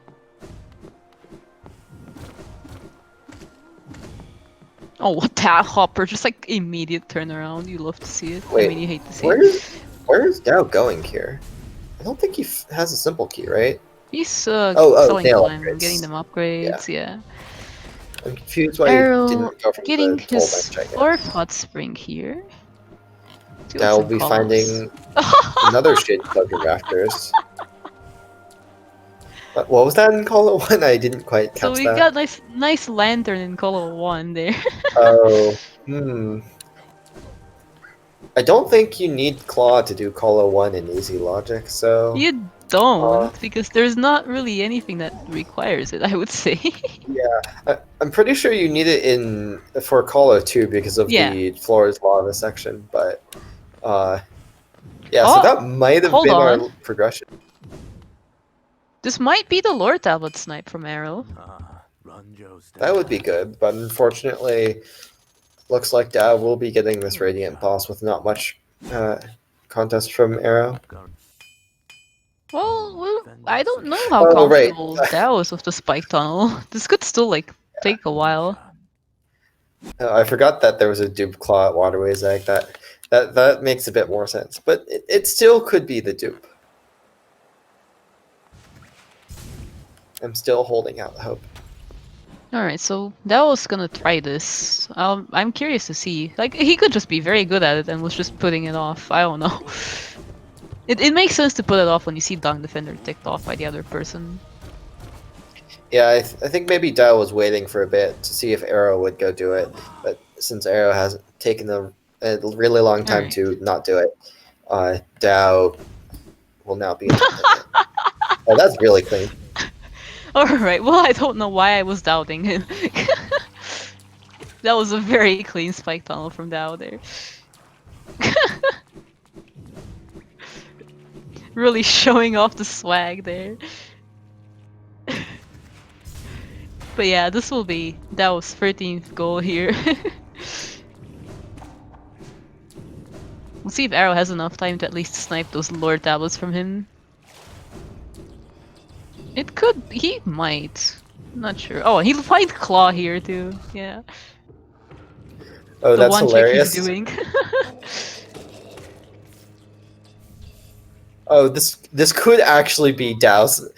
Speaker 1: Oh, what that hopper! Just like immediate turnaround. You love to see it.
Speaker 2: Wait,
Speaker 1: I mean, you hate to see it.
Speaker 2: where's Dao going here? I don't think he has a simple key, right?
Speaker 1: He's
Speaker 2: Oh,
Speaker 1: selling
Speaker 2: nail
Speaker 1: time,
Speaker 2: upgrades.
Speaker 1: getting them upgrades. Yeah.
Speaker 2: I'm confused why
Speaker 1: Arrow
Speaker 2: he didn't go from
Speaker 1: getting
Speaker 2: the toll
Speaker 1: his
Speaker 2: bench, I
Speaker 1: fourth
Speaker 2: guess.
Speaker 1: hot spring here.
Speaker 2: Dao will be finding another Shade Cloak in Rafters. What was that in Call of 1? I didn't quite catch
Speaker 1: So we
Speaker 2: that.
Speaker 1: got nice lantern in color 1 there.
Speaker 2: Oh, I don't think you need Claw to do Call of 1 in easy logic, so...
Speaker 1: You don't, because there's not really anything that requires it, I would say.
Speaker 2: Yeah, I'm pretty sure you need it for Call of 2 because of the Flora's Lava section, but... yeah, so that might have been our progression.
Speaker 1: This might be the lore tablet snipe from Arrow.
Speaker 2: That would be good, but unfortunately, looks like Dao will be getting this Radiant Boss with not much contest from Arrow.
Speaker 1: Well, I don't know how comfortable Dao is with the spike tunnel. This could still like take a while.
Speaker 2: I forgot that there was a dupe claw at Waterways Egg. That makes a bit more sense, but it still could be the dupe. I'm still holding out hope.
Speaker 1: Alright, so Dao's gonna try this. I'm curious to see. Like, he could just be very good at it and was just putting it off. I don't know. It makes sense to put it off when you see Dunk Defender ticked off by the other person.
Speaker 2: Yeah, I think maybe Dao was waiting for a bit to see if Arrow would go do it, but since Arrow has taken a really long time
Speaker 1: Alright.
Speaker 2: to not do it, Dao will now be attempting it. Oh, that's really clean.
Speaker 1: Alright, well, I don't know why I was doubting him. That was a very clean spike tunnel from Dao there. Really showing off the swag there. But yeah, this will be Dao's 13th goal here. We'll see if Arrow has enough time to at least snipe those lore tablets from him. It could. He might. Not sure. Oh, he'll find Claw here too. Yeah.
Speaker 2: Oh,
Speaker 1: The
Speaker 2: that's
Speaker 1: one trick he's
Speaker 2: hilarious.
Speaker 1: doing.
Speaker 2: Oh, this could actually be Dao's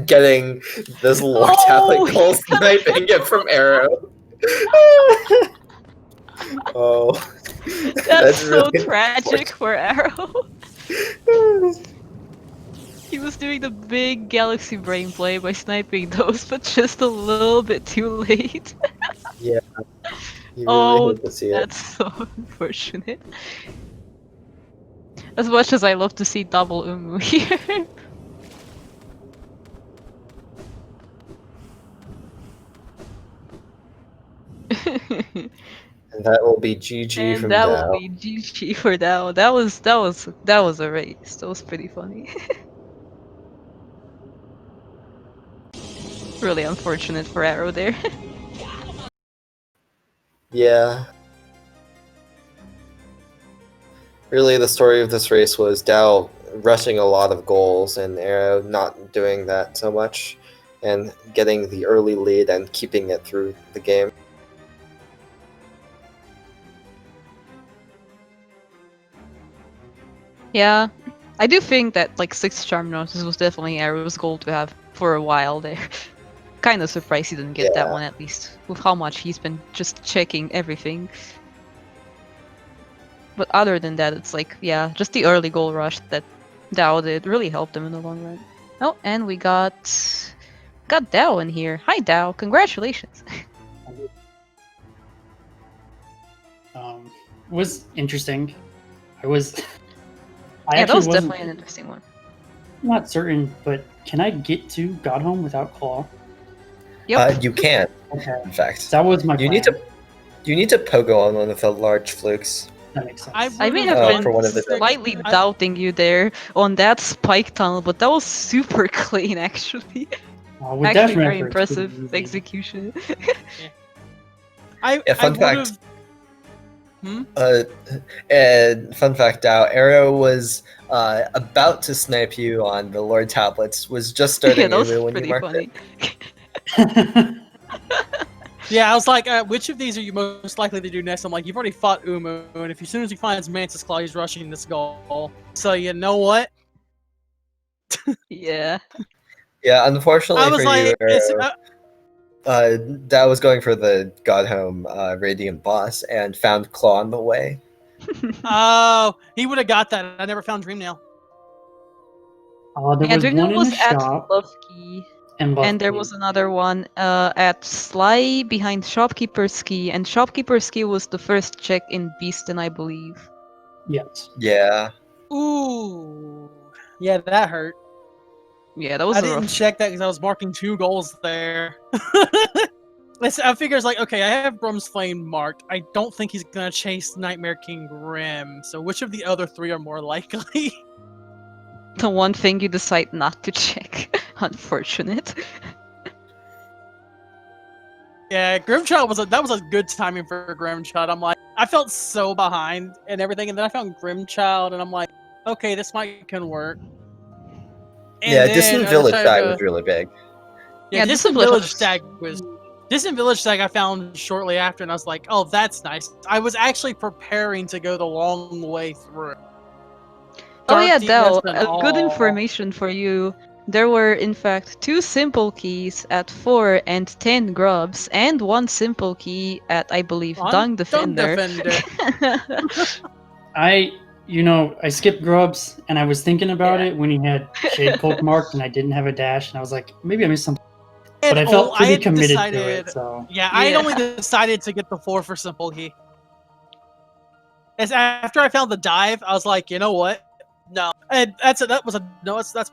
Speaker 2: getting this lore tablet goal sniping it from Arrow. Oh,
Speaker 1: That's so
Speaker 2: really
Speaker 1: tragic for Arrow. He was doing the big Galaxy Brain play by sniping those, but just a little bit too late.
Speaker 2: Yeah, you really
Speaker 1: Oh,
Speaker 2: hate to see it.
Speaker 1: that's so unfortunate. As much as I love to see double Umu here.
Speaker 2: And that will be GG
Speaker 1: And
Speaker 2: from
Speaker 1: that will
Speaker 2: Dao.
Speaker 1: be GG for Dao. That was a race. That was pretty funny. Really unfortunate for Arrow there.
Speaker 2: Yeah. Really, the story of this race was Dao rushing a lot of goals and Arrow not doing that so much and getting the early lead and keeping it through the game.
Speaker 1: Yeah, I do think that like 6 charm notices was definitely Arrow's goal to have for a while there. Kind of surprised he didn't get that
Speaker 2: Yeah.
Speaker 1: one at least, with how much he's been just checking everything. But other than that, it's like, yeah, just the early goal rush that Dao did really helped him in the long run. Oh, and we got Dao in here. Hi Dao, congratulations.
Speaker 3: Was interesting. I was. I
Speaker 1: Yeah, that
Speaker 3: actually
Speaker 1: was
Speaker 3: wasn't
Speaker 1: definitely an interesting one.
Speaker 3: not certain, but can I get to Godhome without Claw?
Speaker 1: Yep.
Speaker 2: You can,
Speaker 3: Okay,
Speaker 2: in fact.
Speaker 3: that was my
Speaker 2: You
Speaker 3: plan.
Speaker 2: need to pogo on one of the large flukes.
Speaker 3: That makes sense.
Speaker 1: I may have
Speaker 2: Oh,
Speaker 1: been
Speaker 2: for one of the
Speaker 1: slightly doubting you there on that spike tunnel, but that was super clean actually.
Speaker 3: With
Speaker 1: Actually,
Speaker 3: dash
Speaker 1: very
Speaker 3: method, it's pretty
Speaker 1: impressive
Speaker 3: easy.
Speaker 1: execution.
Speaker 2: Fun fact.
Speaker 4: Hmm?
Speaker 2: And fun fact out, Arrow was about to snipe you on the Lord tablets, was just starting
Speaker 1: Yeah, that was
Speaker 2: Umu when you
Speaker 1: pretty
Speaker 2: marked
Speaker 1: funny.
Speaker 2: it.
Speaker 4: Yeah, I was like, which of these are you most likely to do next? I'm like, you've already fought Umu, and if as soon as he finds Mantis Claw, he's rushing this goal. So you know what?
Speaker 1: Yeah.
Speaker 2: Yeah, unfortunately
Speaker 4: I was
Speaker 2: for you,
Speaker 4: like, it's,
Speaker 2: Arrow, That was going for the Godhome Radiant boss and found Claw on the way.
Speaker 4: oh, he would have got that. I never found Dreamnail.
Speaker 3: There
Speaker 1: Yeah,
Speaker 3: was one
Speaker 1: Dreamnail
Speaker 3: in
Speaker 1: was
Speaker 3: the
Speaker 1: at
Speaker 3: shop
Speaker 1: Lovekey,
Speaker 3: and
Speaker 1: there was another one at Sly behind Shopkeeper's Key, and Shopkeeper's Key was the first check in Beaston, I believe.
Speaker 3: Yes.
Speaker 2: Yeah.
Speaker 4: Ooh, yeah, that hurt.
Speaker 1: Yeah, that was
Speaker 4: I
Speaker 1: a
Speaker 4: didn't
Speaker 1: rough.
Speaker 4: check that because I was marking 2 goals there. I figure it's like, okay, I have Brum's Flame marked. I don't think he's gonna chase Nightmare King Grim. So which of the other 3 are more likely?
Speaker 1: The one thing you decide not to check. Unfortunate.
Speaker 4: Yeah, Grimchild that was a good timing for Grimchild. I'm like, I felt so behind and everything, and then I found Grimchild, and I'm like, okay, this can work. And
Speaker 2: Yeah,
Speaker 4: then
Speaker 2: Distant
Speaker 4: I
Speaker 2: Village
Speaker 4: decided
Speaker 2: Stag
Speaker 4: to-
Speaker 2: was really big.
Speaker 4: Yeah,
Speaker 1: Yeah,
Speaker 4: Distant
Speaker 1: Distant
Speaker 4: Village
Speaker 1: Village
Speaker 4: Stag was Distant Village Stag I found shortly after, and I was like, oh, that's nice. I was actually preparing to go the long way through.
Speaker 1: Oh yeah,
Speaker 4: Dark Deepness
Speaker 1: Del,
Speaker 4: and
Speaker 1: good
Speaker 4: all.
Speaker 1: information for you. There were in fact 2 simple keys at 4 and 10 grubs, and 1 simple key at, I believe,
Speaker 4: On
Speaker 1: Dung
Speaker 4: Dung
Speaker 1: Defender.
Speaker 4: Defender.
Speaker 3: I you know, I skipped Grubs, and I was thinking about
Speaker 1: Yeah.
Speaker 3: it when he had Shade Cloak marked, and I didn't have a dash, and I was like, maybe I missed something.
Speaker 4: And
Speaker 3: But I felt
Speaker 4: I
Speaker 3: pretty
Speaker 4: had
Speaker 3: committed to
Speaker 4: decided,
Speaker 3: it, so
Speaker 4: yeah, I had
Speaker 1: Yeah.
Speaker 4: only decided to get the 4 for Simple Key. As after I found the dive, I was like, you know what? No, and that's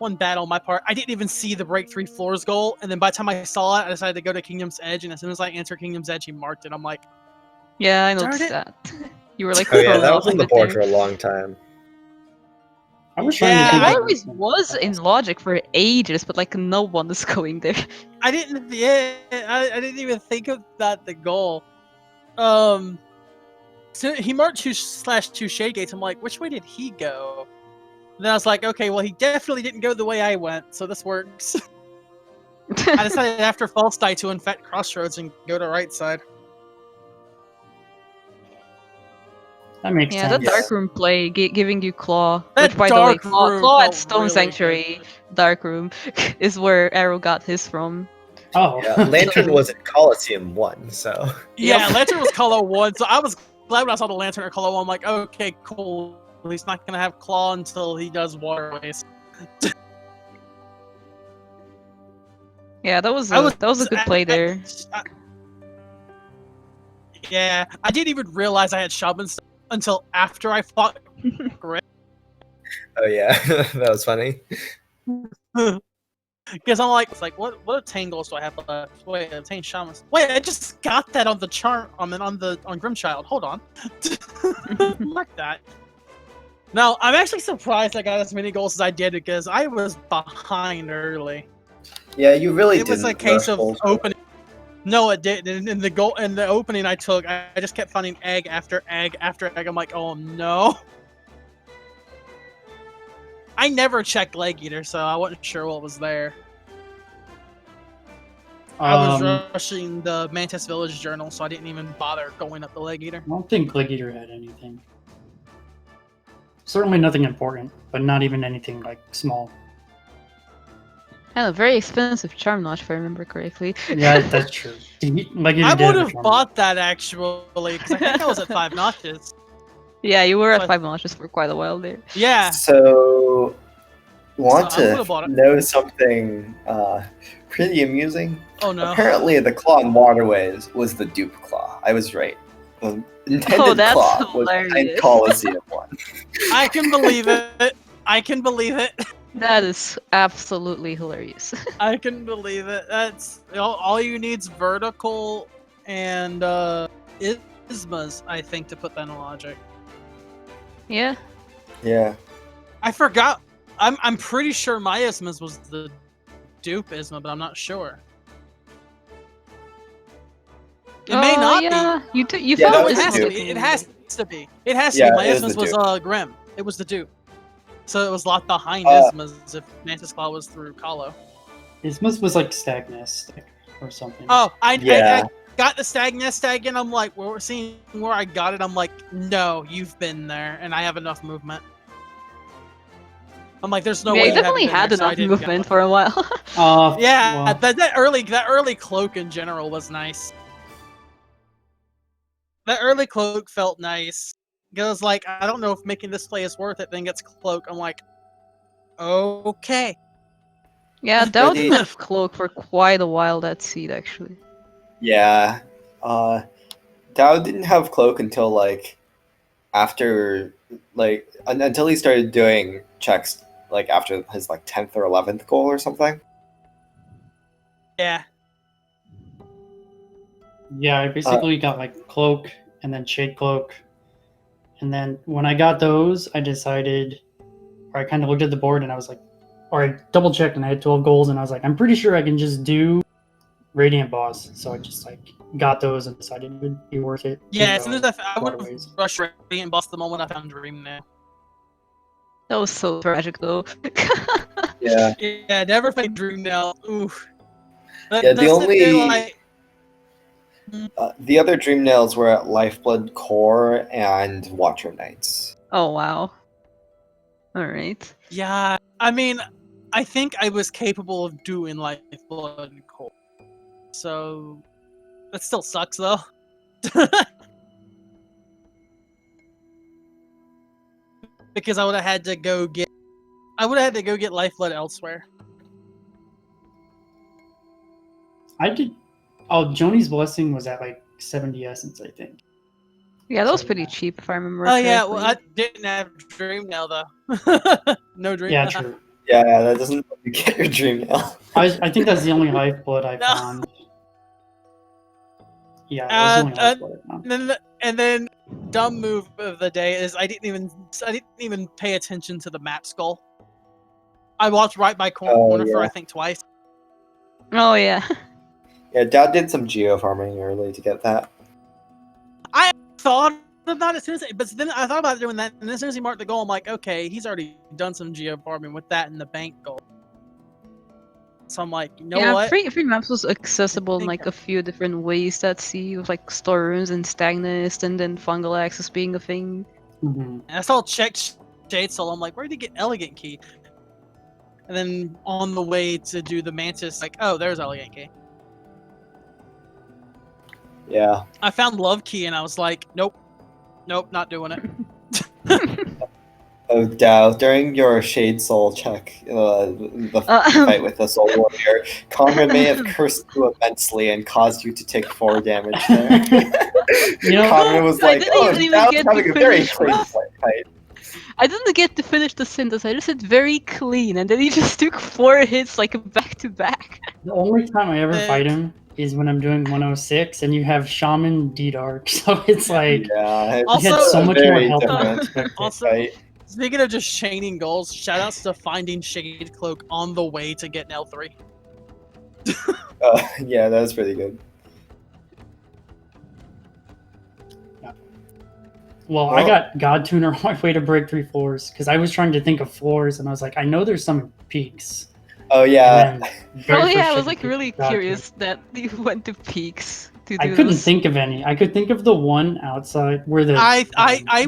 Speaker 4: one bad on my part. I didn't even see the break 3 floors goal, and then by the time I saw it, I decided to go to Kingdom's Edge, and as soon as I answered Kingdom's Edge, he marked it. I'm like,
Speaker 1: Yeah, I
Speaker 4: darn
Speaker 1: noticed
Speaker 4: it!
Speaker 1: that. You were like
Speaker 2: Oh yeah,
Speaker 1: thrown
Speaker 2: that
Speaker 1: off
Speaker 2: was on
Speaker 1: a
Speaker 2: the
Speaker 1: bit
Speaker 2: board
Speaker 1: there.
Speaker 2: for a long time.
Speaker 3: I was trying
Speaker 4: Yeah,
Speaker 3: to think
Speaker 1: Yeah,
Speaker 3: of
Speaker 1: AeroRaiser
Speaker 3: something
Speaker 1: was in
Speaker 3: else.
Speaker 1: Logic for ages, but like no one is going there.
Speaker 4: I didn't. Yeah, I didn't even think of that. The goal. So he marked 2/2 shade gates. I'm like, which way did he go? And then I was like, okay, well, he definitely didn't go the way I went, so this works. I decided after false die to infect crossroads and go to right side.
Speaker 3: That makes
Speaker 1: Yeah, that
Speaker 3: sense.
Speaker 1: dark room play giving you claw,
Speaker 4: That
Speaker 1: which by the way,
Speaker 4: dark room
Speaker 1: claw at
Speaker 4: felt
Speaker 1: Stone
Speaker 4: really
Speaker 1: Sanctuary dark room is where Arrow got his from.
Speaker 3: Oh,
Speaker 2: Yeah, Lantern was in Coliseum 1, so
Speaker 4: Yeah,
Speaker 1: Yep.
Speaker 4: Lantern was color 1, so I was glad when I saw the Lantern or color 1. I'm like, okay, cool. He's not gonna have claw until he does waterways.
Speaker 1: Yeah, that was
Speaker 4: I was
Speaker 1: a good play there.
Speaker 4: Yeah, I didn't even realize I had Shaman stuff until after I fought Grim.
Speaker 2: oh yeah, that was funny.
Speaker 4: Because I'm like, it's like, what tangles do I have left? Wait, obtain Shaman. Wait, I just got that on the chart. I mean, on Grimchild. Hold on. Like that. No, I'm actually surprised I got as many goals as I did because I was behind early.
Speaker 2: Yeah, you really
Speaker 4: It was
Speaker 2: didn't
Speaker 4: a case
Speaker 2: rush
Speaker 4: of
Speaker 2: goals.
Speaker 4: opening. No, it didn't. In the opening I took, I just kept finding egg after egg after egg. I'm like, oh no. I never checked Leg Eater, so I wasn't sure what was there. I was rushing the Mantis Village Journal, so I didn't even bother going up the Leg Eater.
Speaker 3: I don't think Leg Eater had anything. Certainly nothing important, but not even anything like small.
Speaker 1: And a very expensive charm notch, if I remember correctly.
Speaker 3: Yeah, that's true. Leg Eater
Speaker 4: I
Speaker 3: did
Speaker 4: would
Speaker 3: a
Speaker 4: have
Speaker 3: charm.
Speaker 4: bought that actually, because I think I was at 5 notches.
Speaker 1: Yeah, you were at
Speaker 4: But-
Speaker 1: 5 notches for quite a while there.
Speaker 4: Yeah,
Speaker 2: So, want
Speaker 4: So I would've
Speaker 2: to
Speaker 4: bought it.
Speaker 2: know something pretty amusing?
Speaker 4: oh no.
Speaker 2: Apparently, the claw in Waterways was the dupe claw. I was right. The intended
Speaker 1: that's
Speaker 2: claw was behind
Speaker 1: hilarious.
Speaker 2: Coliseum 1.
Speaker 4: I can believe it. I can believe it.
Speaker 1: That is absolutely hilarious.
Speaker 4: I can believe it. That's all you need's vertical and Ismas, I think, to put that in logic.
Speaker 1: Yeah.
Speaker 2: Yeah.
Speaker 4: I forgot. I'm pretty sure my Ismas was the dupe Isma, but I'm not sure. It may not
Speaker 1: yeah.
Speaker 4: be.
Speaker 1: You
Speaker 2: Yeah,
Speaker 1: found
Speaker 2: that
Speaker 4: No,
Speaker 2: was
Speaker 4: it has
Speaker 2: the
Speaker 4: to
Speaker 2: dupe.
Speaker 4: be. It has to be. It has to
Speaker 2: Yeah,
Speaker 4: be. My
Speaker 2: it is the
Speaker 4: Ismas was
Speaker 2: dupe.
Speaker 4: Grim. It was the dupe. So it was locked behind
Speaker 2: Uh,
Speaker 4: Ismas if Mantis Claw was through Kahlo.
Speaker 3: Ismus was like Stag Nest or something.
Speaker 4: Oh,
Speaker 2: Yeah.
Speaker 4: I got the Stag Nest tag and I'm like, well, we're seeing where I got it. I'm like, no, you've been there, and I have enough movement. I'm like, there's no
Speaker 1: yeah,
Speaker 4: way
Speaker 1: you definitely had
Speaker 4: there, so I
Speaker 1: enough
Speaker 4: didn't
Speaker 1: movement for a while.
Speaker 4: Yeah,
Speaker 3: well,
Speaker 4: that early cloak in general was nice. That early cloak felt nice. It was like, I don't know if making this play is worth it. Then gets cloak. I'm like, okay.
Speaker 1: Yeah,
Speaker 2: But
Speaker 1: Dao
Speaker 2: it-
Speaker 1: didn't have cloak for quite a while that seed actually.
Speaker 2: Yeah. Dao didn't have cloak until like after until he started doing checks like after his like 10th or 11th goal or something.
Speaker 4: Yeah.
Speaker 3: yeah, I basically got like Cloak and then Shade Cloak. And then when I got those, I decided, or I kind of looked at the board and I was like, or I double checked and I had 12 goals and I was like, I'm pretty sure I can just do Radiant Boss. So I just like got those and decided it would be worth it. to
Speaker 4: Yeah, as
Speaker 3: go
Speaker 4: soon as I would have
Speaker 3: Waterways.
Speaker 4: rushed Radiant Boss the moment I found Dream now.
Speaker 1: That was so tragic though.
Speaker 2: Yeah.
Speaker 4: Yeah, never played Dream now. Oof.
Speaker 2: Yeah, the
Speaker 4: That's
Speaker 2: only-
Speaker 4: like,
Speaker 2: The other Dream Nails were at Lifeblood Core and Watcher Knights.
Speaker 1: Oh wow. Alright.
Speaker 4: yeah, I mean, I think I was capable of doing Lifeblood and Core. So, that still sucks though. because I would have had to go get Lifeblood elsewhere.
Speaker 3: I did. Oh, Joni's Blessing was at like 70 essence, I think.
Speaker 1: Yeah, that was
Speaker 3: So,
Speaker 1: pretty
Speaker 3: yeah.
Speaker 1: cheap if I remember
Speaker 4: Oh
Speaker 1: correctly.
Speaker 4: yeah, well I didn't have Dream Nail though. No Dream.
Speaker 3: Yeah,
Speaker 4: Nail.
Speaker 3: true.
Speaker 2: Yeah, that doesn't let you get your dream nail.
Speaker 3: I think that's the only Lifeblood I
Speaker 4: No.
Speaker 3: found. Yeah, that was the only Lifeblood I found.
Speaker 4: And then dumb move of the day is I didn't even pay attention to the map skull. I walked right by corner for
Speaker 2: yeah.
Speaker 4: I think twice.
Speaker 1: Oh yeah.
Speaker 2: Yeah, Dad did some geo farming early to get that.
Speaker 4: I thought about it as soon as, but then I thought about doing that, and as soon as he marked the goal, I'm like, okay, he's already done some geo farming with that in the bank goal. So I'm like, you know
Speaker 1: yeah,
Speaker 4: what?
Speaker 1: free maps was accessible in
Speaker 4: think
Speaker 1: like a few different ways that sea with like storerooms and stagnist and then fungal access being a thing.
Speaker 3: Mhm.
Speaker 4: And I saw check Shade Soul. I'm like, where did he get Elegant Key? And then on the way to do the Mantis, like, oh, there's Elegant Key.
Speaker 2: Yeah.
Speaker 4: I found Love Key, and I was like, nope, not doing it.
Speaker 2: Oh, Dao, during your Shade Soul check, the fight with the Soul Warrior, Conrad may have cursed you immensely and caused you to take 4 damage there.
Speaker 3: You know,
Speaker 2: Conrad was
Speaker 1: I
Speaker 2: like,
Speaker 1: didn't
Speaker 2: oh,
Speaker 1: even
Speaker 2: Dao's
Speaker 1: get
Speaker 2: having
Speaker 1: to
Speaker 2: a very
Speaker 1: finish
Speaker 2: clean
Speaker 1: what?
Speaker 2: fight.
Speaker 1: I didn't get to finish the synthesis. I just said very clean, and then he just took 4 hits like back to back.
Speaker 3: the only time I ever fight him is when I'm doing 106, and you have Shaman D-Dark, so it's like
Speaker 2: Yeah,
Speaker 3: he
Speaker 4: Also-
Speaker 3: had so much more
Speaker 2: very
Speaker 3: health than I
Speaker 2: different
Speaker 3: expected.
Speaker 4: Also,
Speaker 2: fight.
Speaker 4: speaking of just chaining goals, shoutouts to finding Shade Cloak on the way to getting L3.
Speaker 2: Yeah, that was pretty good.
Speaker 3: Well, I got God Tuner on my way to break 3 floors because I was trying to think of floors, and I was like, I know there's some peaks.
Speaker 2: Oh, yeah.
Speaker 3: And then very
Speaker 1: Oh
Speaker 3: first
Speaker 1: yeah, I was
Speaker 3: check
Speaker 1: like
Speaker 3: was
Speaker 1: really
Speaker 3: God Tuner.
Speaker 1: curious that you went to peaks to do
Speaker 3: I couldn't
Speaker 1: this.
Speaker 3: think of any. I could think of the one outside where the
Speaker 4: I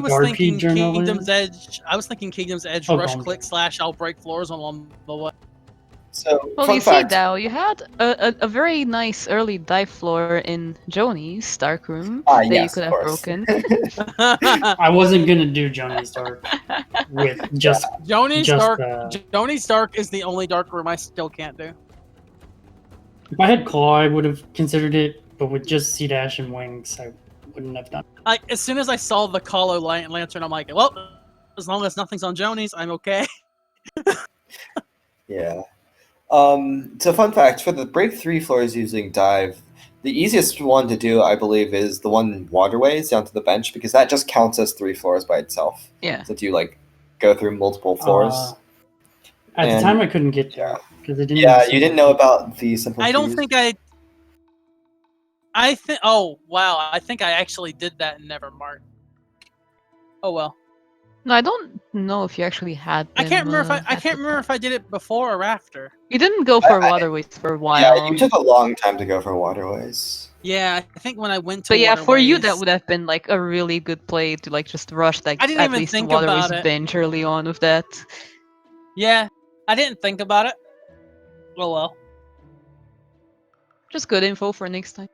Speaker 4: was
Speaker 3: guard
Speaker 4: thinking
Speaker 3: peak journal
Speaker 4: Kingdom's
Speaker 3: is.
Speaker 4: Edge. I was thinking Kingdom's Edge.
Speaker 3: Oh,
Speaker 4: Rush
Speaker 3: Golem
Speaker 4: click / I'll break floors along the way.
Speaker 2: So,
Speaker 1: Well,
Speaker 2: fun
Speaker 1: you see,
Speaker 2: fact.
Speaker 1: Dao, you had a very nice early dive floor in Joni's darkroom
Speaker 2: Ah,
Speaker 1: that you
Speaker 2: yes,
Speaker 1: could
Speaker 2: of
Speaker 1: have
Speaker 2: course.
Speaker 1: broken.
Speaker 3: I wasn't gonna do Johnny's Dark with just
Speaker 4: Joni's
Speaker 3: Just,
Speaker 4: Dark.
Speaker 3: uh,
Speaker 4: Joni's Dark is the only dark room I still can't do.
Speaker 3: if I had Claw, I would have considered it, but with just Sea Dash and Wings, I wouldn't have done.
Speaker 4: Like as soon as I saw the Colo Lantern, I'm like, well, as long as nothing's on Joni's, I'm okay.
Speaker 2: Yeah. So fun fact, for the break 3 floors using dive, the easiest one to do, I believe, is the one in waterways down to the bench, because that just counts as 3 floors by itself.
Speaker 1: Yeah.
Speaker 2: Since you like go through multiple floors.
Speaker 3: At
Speaker 2: And-
Speaker 3: the time, I couldn't get there because it didn't.
Speaker 2: Yeah,
Speaker 3: even
Speaker 2: you didn't know about the simple
Speaker 4: I don't
Speaker 2: keys.
Speaker 4: think I think. Oh wow! I think I actually did that and never marked. Oh well.
Speaker 1: No, I don't know if you actually had.
Speaker 4: I can't
Speaker 1: them,
Speaker 4: remember if
Speaker 1: at
Speaker 4: I
Speaker 1: the
Speaker 4: can't remember
Speaker 1: time.
Speaker 4: if I did it before or after.
Speaker 1: You didn't go for waterways for a while.
Speaker 2: Yeah, you took a long time to go for waterways.
Speaker 4: Yeah, I think when I went to.
Speaker 1: But yeah, for you that
Speaker 4: Waterways-
Speaker 1: would have been like a really good play to like just rush like
Speaker 4: I didn't
Speaker 1: at
Speaker 4: even
Speaker 1: least
Speaker 4: think
Speaker 1: the waterways
Speaker 4: about it.
Speaker 1: bench early on with that.
Speaker 4: Yeah, I didn't think about it. Well.
Speaker 1: Just good info for next time.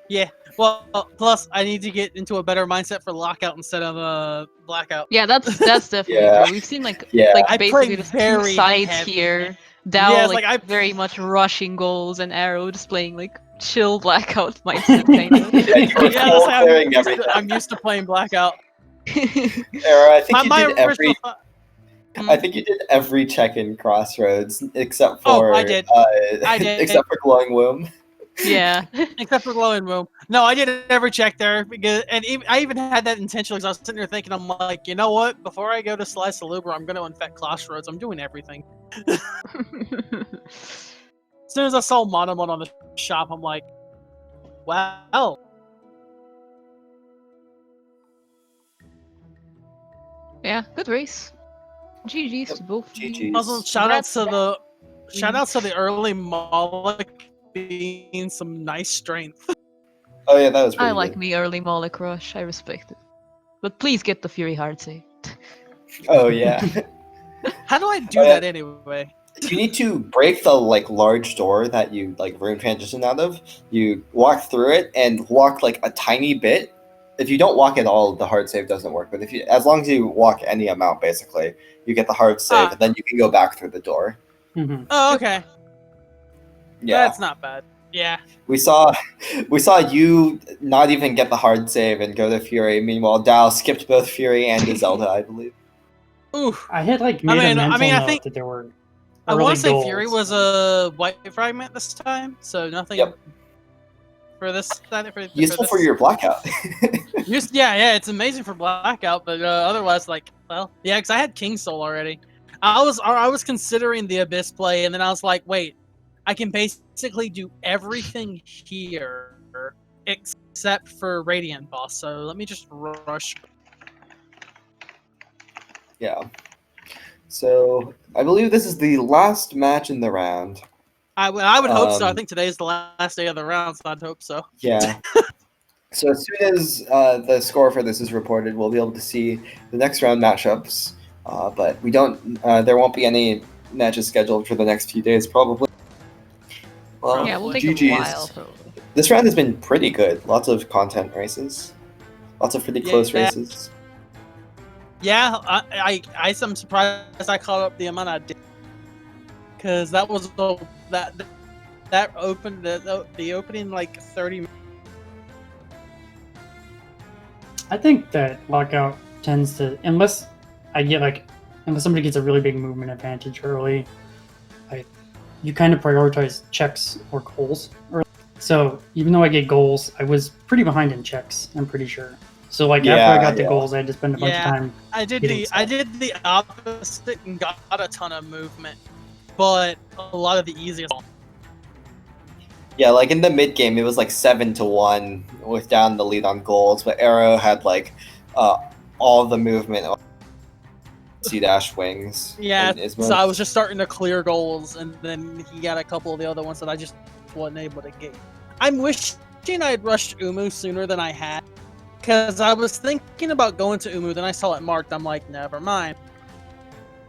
Speaker 4: Yeah. Well, plus I need to get into a better mindset for Lockout instead of Blackout.
Speaker 1: Yeah, that's definitely
Speaker 2: Yeah.
Speaker 1: true. We've seen like
Speaker 2: Yeah.
Speaker 1: like
Speaker 4: I
Speaker 1: basically
Speaker 4: play
Speaker 1: just two
Speaker 4: very
Speaker 1: sides
Speaker 4: heavy.
Speaker 1: here.
Speaker 4: Yeah,
Speaker 1: Dao
Speaker 4: it's
Speaker 1: like,
Speaker 4: like I-
Speaker 1: very much rushing goals and Arrow just playing like chill blackout mindset kind of.
Speaker 2: Yeah, you were
Speaker 4: Yeah,
Speaker 2: full
Speaker 4: that's
Speaker 2: clearing everything.
Speaker 4: I'm used to playing Blackout.
Speaker 2: Era, I think
Speaker 4: My
Speaker 2: you did every.
Speaker 4: original thought-
Speaker 2: I think you did every check in Crossroads except
Speaker 4: Oh,
Speaker 2: for.
Speaker 4: I did. I did.
Speaker 2: Except for Glowing Womb.
Speaker 1: Yeah.
Speaker 4: Except for Glowing Room. No, I didn't ever check there because, and I even had that intentionally because I was sitting there thinking, I'm like, you know what? Before I go to Slice of Luber, I'm going to infect Crossroads. I'm doing everything. As soon as I saw Monomon on the shop, I'm like, wow.
Speaker 1: Yeah, good race. GG's to both. of you.
Speaker 2: GG's.
Speaker 4: Also, shoutouts to the early Moloch being some nice strength.
Speaker 2: Oh yeah, that was pretty
Speaker 1: I like
Speaker 2: good.
Speaker 1: me early Moloch rush. I respect it. But please get the Fury Heart save.
Speaker 2: Oh yeah.
Speaker 4: How do I do
Speaker 2: Oh, yeah.
Speaker 4: that anyway?
Speaker 2: You need to break the like large door that you like room transition out of. You walk through it and walk like a tiny bit, if you don't walk at all, the hard save doesn't work. But as long as you walk any amount, basically, you get the hard save, and then you can go back through the door.
Speaker 3: Mm-hmm.
Speaker 4: Oh, okay.
Speaker 2: Yeah,
Speaker 4: That's not bad. Yeah.
Speaker 2: we saw you not even get the hard save and go to Fury. Meanwhile, Dao skipped both Fury and the Zelda, I believe.
Speaker 4: Ooh.
Speaker 3: I had like made a mental
Speaker 4: I
Speaker 3: note
Speaker 4: think
Speaker 3: that there were.
Speaker 4: I want
Speaker 3: early
Speaker 4: to say
Speaker 3: goals.
Speaker 4: Fury was a white fragment this time, so nothing
Speaker 2: Yep.
Speaker 4: for this.
Speaker 2: Useful for your blackout.
Speaker 4: Yeah, it's amazing for blackout, but otherwise, like, well, yeah, because I had King Soul already. I was considering the Abyss play, and then I was like, wait, I can basically do everything here except for Radiant Boss. So let me just rush.
Speaker 2: Yeah. So I believe this is the last match in the round.
Speaker 4: I would hope so. I think today is the last day of the round, so I'd hope so.
Speaker 2: Yeah. So as soon as the score for this is reported, we'll be able to see the next round matchups. But we don't. There won't be any matches scheduled for the next few days, probably. Well,
Speaker 1: Yeah, we'll take
Speaker 2: GG's.
Speaker 1: a while. Probably.
Speaker 2: This round has been pretty good. Lots of content races. Lots of pretty close races.
Speaker 4: Yeah, I am surprised I caught up the amount I did, because that was that opened the opening like 30 minutes.
Speaker 3: I think that Lockout tends to, unless somebody gets a really big movement advantage early, you kind of prioritize checks or goals early. So even though I get goals, I was pretty behind in checks, I'm pretty sure. So after I got the goals, I had to spend a bunch of time.
Speaker 4: I did the opposite and got a ton of movement, but a lot of the easiest.
Speaker 2: Yeah, like in the mid game, it was like 7-1 with down the lead on goals, but Arrow had like all the movement on C-dash wings.
Speaker 4: Yeah, so I was just starting to clear goals, and then he got a couple of the other ones that I just wasn't able to get. I'm wishing I had rushed Umu sooner than I had, because I was thinking about going to Umu, then I saw it marked. I'm like, never mind.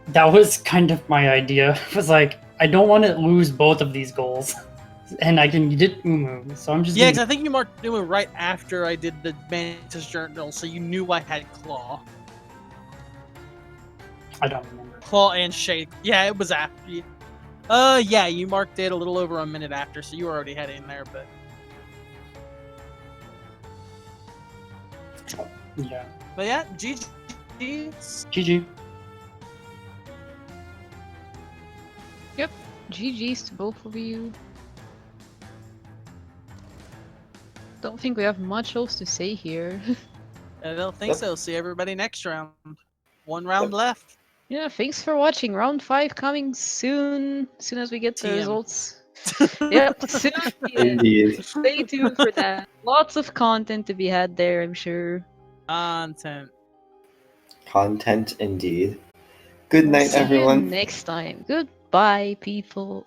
Speaker 3: That was kind of my idea. It was like, I don't want to lose both of these goals. And I can get Umu, so I'm just
Speaker 4: because I think you marked Umu right after I did the Mantis Journal, so you knew I had Claw.
Speaker 3: I don't remember.
Speaker 4: Claw and Shade. Yeah, it was after you. Yeah, you marked it a little over a minute after, so you were already heading there, but...
Speaker 3: Yeah.
Speaker 4: But yeah, GG.
Speaker 3: GG.
Speaker 1: Yep. GG's to both of you. Don't think we have much else to say here.
Speaker 4: I don't think so. See everybody next round. One round left.
Speaker 1: Yeah, thanks for watching. Round 5 coming soon. As soon as we get the
Speaker 4: TM.
Speaker 1: results. Yep, soon.
Speaker 2: Indeed.
Speaker 1: Stay tuned for that. Lots of content to be had there, I'm sure.
Speaker 4: Content.
Speaker 2: Content indeed. Good night,
Speaker 1: See you
Speaker 2: everyone.
Speaker 1: next time. Goodbye, people.